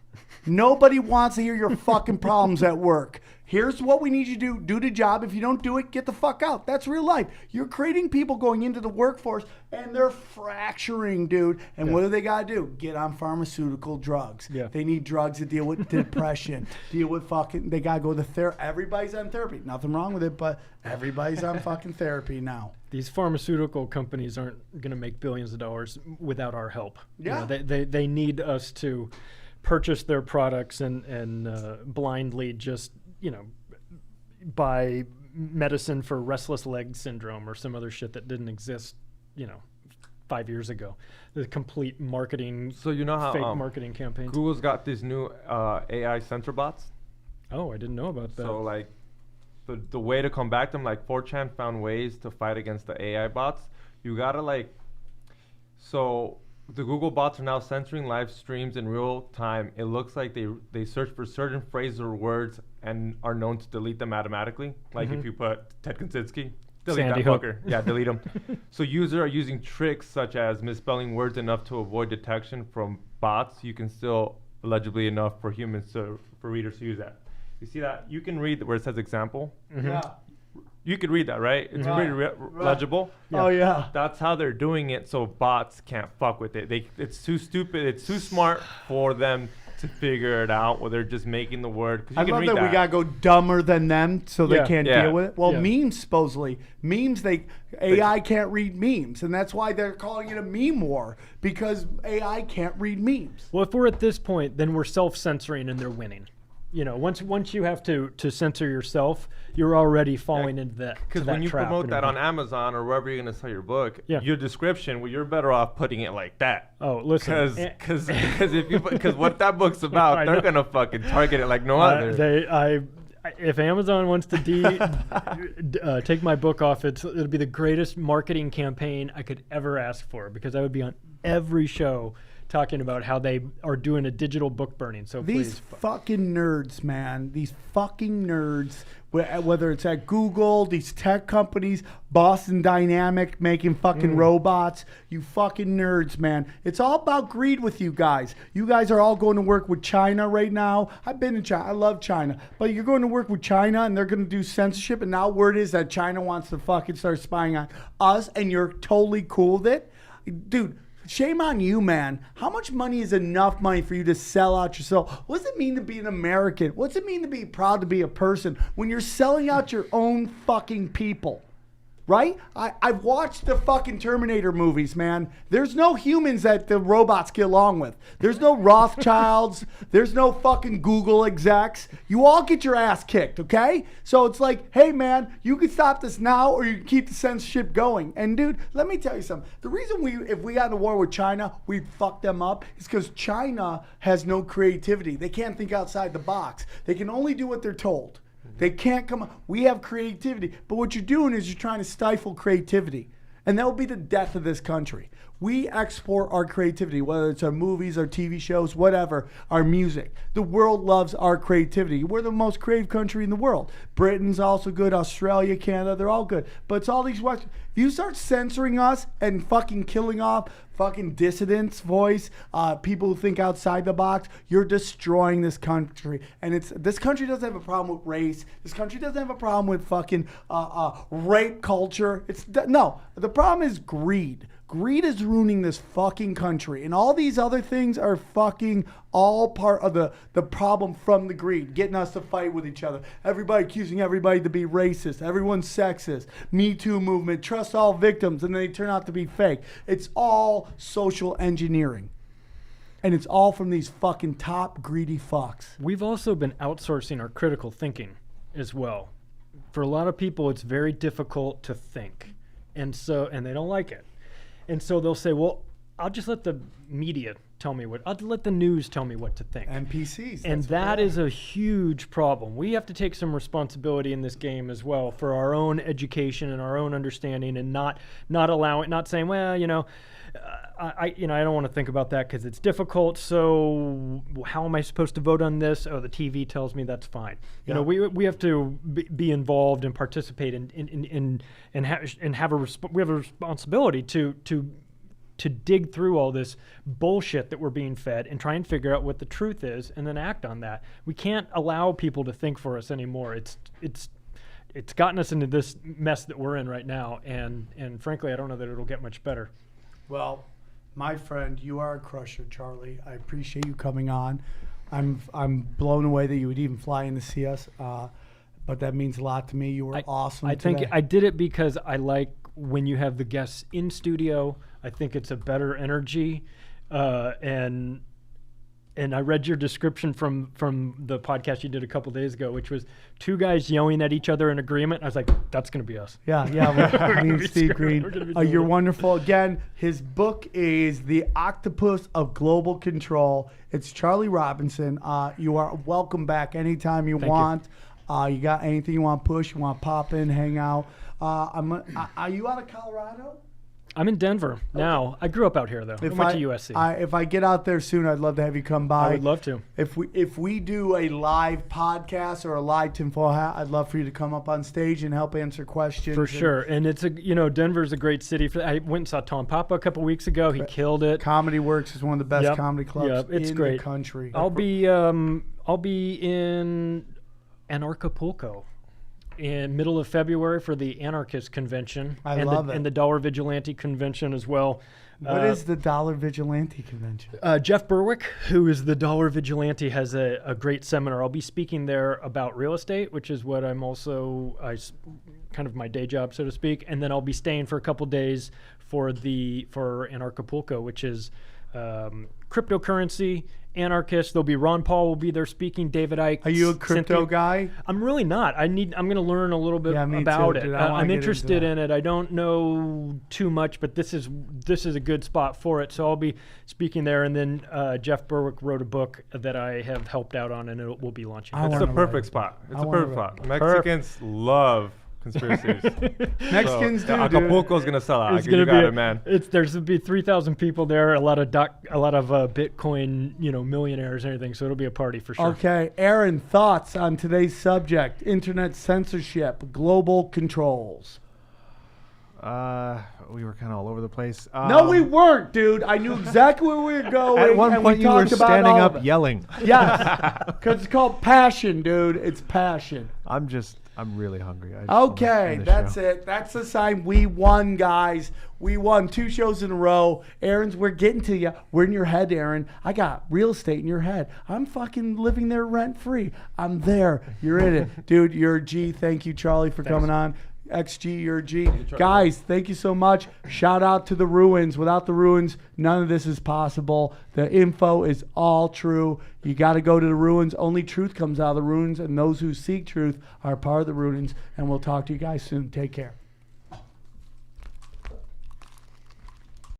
Nobody wants to hear your fucking problems at work. Here's what we need you to do. Do the job. If you don't do it, get the fuck out. That's real life. You're creating people going into the workforce, and they're fracturing, dude. And what do they got to do? Get on pharmaceutical drugs. Yeah. They need drugs to deal with depression, deal with they got to go to therapy. Everybody's on therapy. Nothing wrong with it, but everybody's on fucking therapy now. These pharmaceutical companies aren't going to make billions of dollars without our help. Yeah. They need us to purchase their products and blindly just buy medicine for restless leg syndrome or some other shit that didn't exist, 5 years ago. The complete marketing, so how fake marketing campaigns. Google's got these new AI censor bots. Oh, I didn't know about that. So the way to combat them, 4chan found ways to fight against the AI bots. You gotta the Google bots are now censoring live streams in real time. It looks like they search for certain phrases or words and are known to delete them automatically. If you put Ted Kaczynski, delete Sandy that Hook. fucker. Yeah, delete them. So users are using tricks such as misspelling words enough to avoid detection from bots. You can still legibly enough for readers to use that. You see that? You can read where it says example. Mm-hmm. Yeah. You could read that, right? It's pretty legible. Yeah. Oh, yeah. That's how they're doing it, so bots can't fuck with it. It's too stupid. It's too smart for them to figure it out, where they're just making the word. 'Cause you I can love read that we gotta go dumber than them so they Yeah. can't Yeah. deal with it. Well, Yeah. memes supposedly AI can't read memes, and that's why they're calling it a meme war because AI can't read memes. Well, if we're at this point, then we're self-censoring and they're winning. You know, once you have to censor yourself, you're already falling into that. Because when you promote that on Amazon or wherever you're going to sell your book, Yeah. your description, well, you're better off putting it like that. Oh, listen. Because what that book's about, I they're know. gonna fucking target it like no other. If Amazon wants to take my book off, it'll be the greatest marketing campaign I could ever ask for, because I would be on every show talking about how they are doing a digital book burning. So These please. fucking nerds, man. These fucking nerds. Whether it's at Google, these tech companies, Boston Dynamic making fucking robots. You fucking nerds, man. It's all about greed with you guys. You guys are all going to work with China right now. I've been in China. I love China. But you're going to work with China and they're going to do censorship. And now word is that China wants to fucking start spying on us and you're totally cool with it? Dude. Shame on you, man. How much money is enough money for you to sell out yourself? What does it mean to be an American? What's it mean to be proud to be a person when you're selling out your own fucking people? Right? I've watched the fucking Terminator movies, man. There's no humans that the robots get along with. There's no Rothschilds. There's no fucking Google execs. You all get your ass kicked, okay? So it's like, hey, man, you can stop this now or you can keep the censorship going. And, dude, let me tell you something. The reason if we got in a war with China, we'd fuck them up is because China has no creativity. They can't think outside the box. They can only do what they're told. They can't come up. We have creativity. But what you're doing is you're trying to stifle creativity. And that will be the death of this country. We export our creativity, whether it's our movies, our TV shows, whatever, our music. The world loves our creativity. We're the most creative country in the world. Britain's also good. Australia, Canada, they're all good. But it's all these Western. If you start censoring us and fucking killing off fucking dissidents' voice, people who think outside the box, you're destroying this country. And this country doesn't have a problem with race. This country doesn't have a problem with fucking rape culture. No, the problem is greed. Greed is ruining this fucking country. And all these other things are fucking all part of the problem from the greed, getting us to fight with each other. Everybody accusing everybody to be racist. Everyone's sexist. Me Too movement. Trust all victims. And they turn out to be fake. It's all social engineering. And it's all from these fucking top greedy fucks. We've also been outsourcing our critical thinking as well. For a lot of people, it's very difficult to think. And they don't like it. And so they'll say, well, I'll just let the media tell me I'll let the news tell me what to think. NPCs. And that is a huge problem. We have to take some responsibility in this game as well for our own education and our own understanding, and not saying, well, I don't want to think about that because it's difficult. So how am I supposed to vote on this? Oh, the TV tells me that's fine. You know, we have to be involved and participate and have we have a responsibility to dig through all this bullshit that we're being fed and try and figure out what the truth is and then act on that. We can't allow people to think for us anymore. It's gotten us into this mess that we're in right now, and frankly, I don't know that it'll get much better. Well, my friend, you are a crusher, Charlie. I appreciate you coming on. I'm blown away that you would even fly in to see us, but that means a lot to me. You were awesome today. think I did it because I like when you have the guests in studio. I think it's a better energy, and I read your description from the podcast you did a couple days ago, which was two guys yelling at each other in agreement. I was like, that's going to be us. Yeah. Me and Steve Green. You're wonderful. Again, his book is The Octopus of Global Control. It's Charlie Robinson. You are welcome back anytime you want. You got anything you want to push, you want to pop in, hang out. Are you out of Colorado? I'm in Denver now. I grew up out here, though. I went to USC. If I get out there soon, I'd love to have you come by. I would love to. If we do a live podcast or a live tinfoil hat, I'd love for you to come up on stage and help answer questions. For sure. And it's Denver's a great city. I went and saw Tom Papa a couple weeks ago. He killed it. Comedy Works is one of the best comedy clubs it's in great. the country. I'll be in Anarchapulco. in middle of February for the Anarchist Convention. I love it. And the Dollar Vigilante Convention as well. What is the Dollar Vigilante Convention? Jeff Berwick, who is the Dollar Vigilante, has a great seminar. I'll be speaking there about real estate, which is what I'm also kind of my day job, so to speak. And then I'll be staying for a couple days for Anarchapulco, which is cryptocurrency, anarchists. There'll be Ron Paul will be there speaking. David Icke. Are you a crypto guy? I'm really not. I'm going to learn a little bit about it. I'm interested in it. I don't know too much, but this is a good spot for it. So I'll be speaking there. And then Jeff Berwick wrote a book that I have helped out on, and it will be launching. It's the perfect spot. It's a perfect spot. Mexicans love conspiracies. Mexicans do. Acapulco's gonna sell out. You got it, man. There's gonna be 3,000 people there. A lot of Bitcoin, millionaires and everything. So it'll be a party for sure. Okay, Aaron, thoughts on today's subject: internet censorship, global controls. We were kind of all over the place. No, we weren't, dude. I knew exactly where we were going. At one point, you were standing up yelling. Yes, because it's called passion, dude. It's passion. I'm really hungry. Okay, that's it. That's the sign. We won, guys. We won 2 shows in a row. Aaron's, we're getting to you. We're in your head, Aaron. I got real estate in your head. I'm fucking living there rent free. I'm there. You're in it. Dude, you're a G. Thank you, Charlie, for coming on. XG, you're a G. Guys, thank you so much. Shout out to the Ruins. Without the Ruins, none of this is possible. The info is all true. You got to go to the Ruins. Only truth comes out of the Ruins, and those who seek truth are part of the Ruins. And we'll talk to you guys soon. Take care.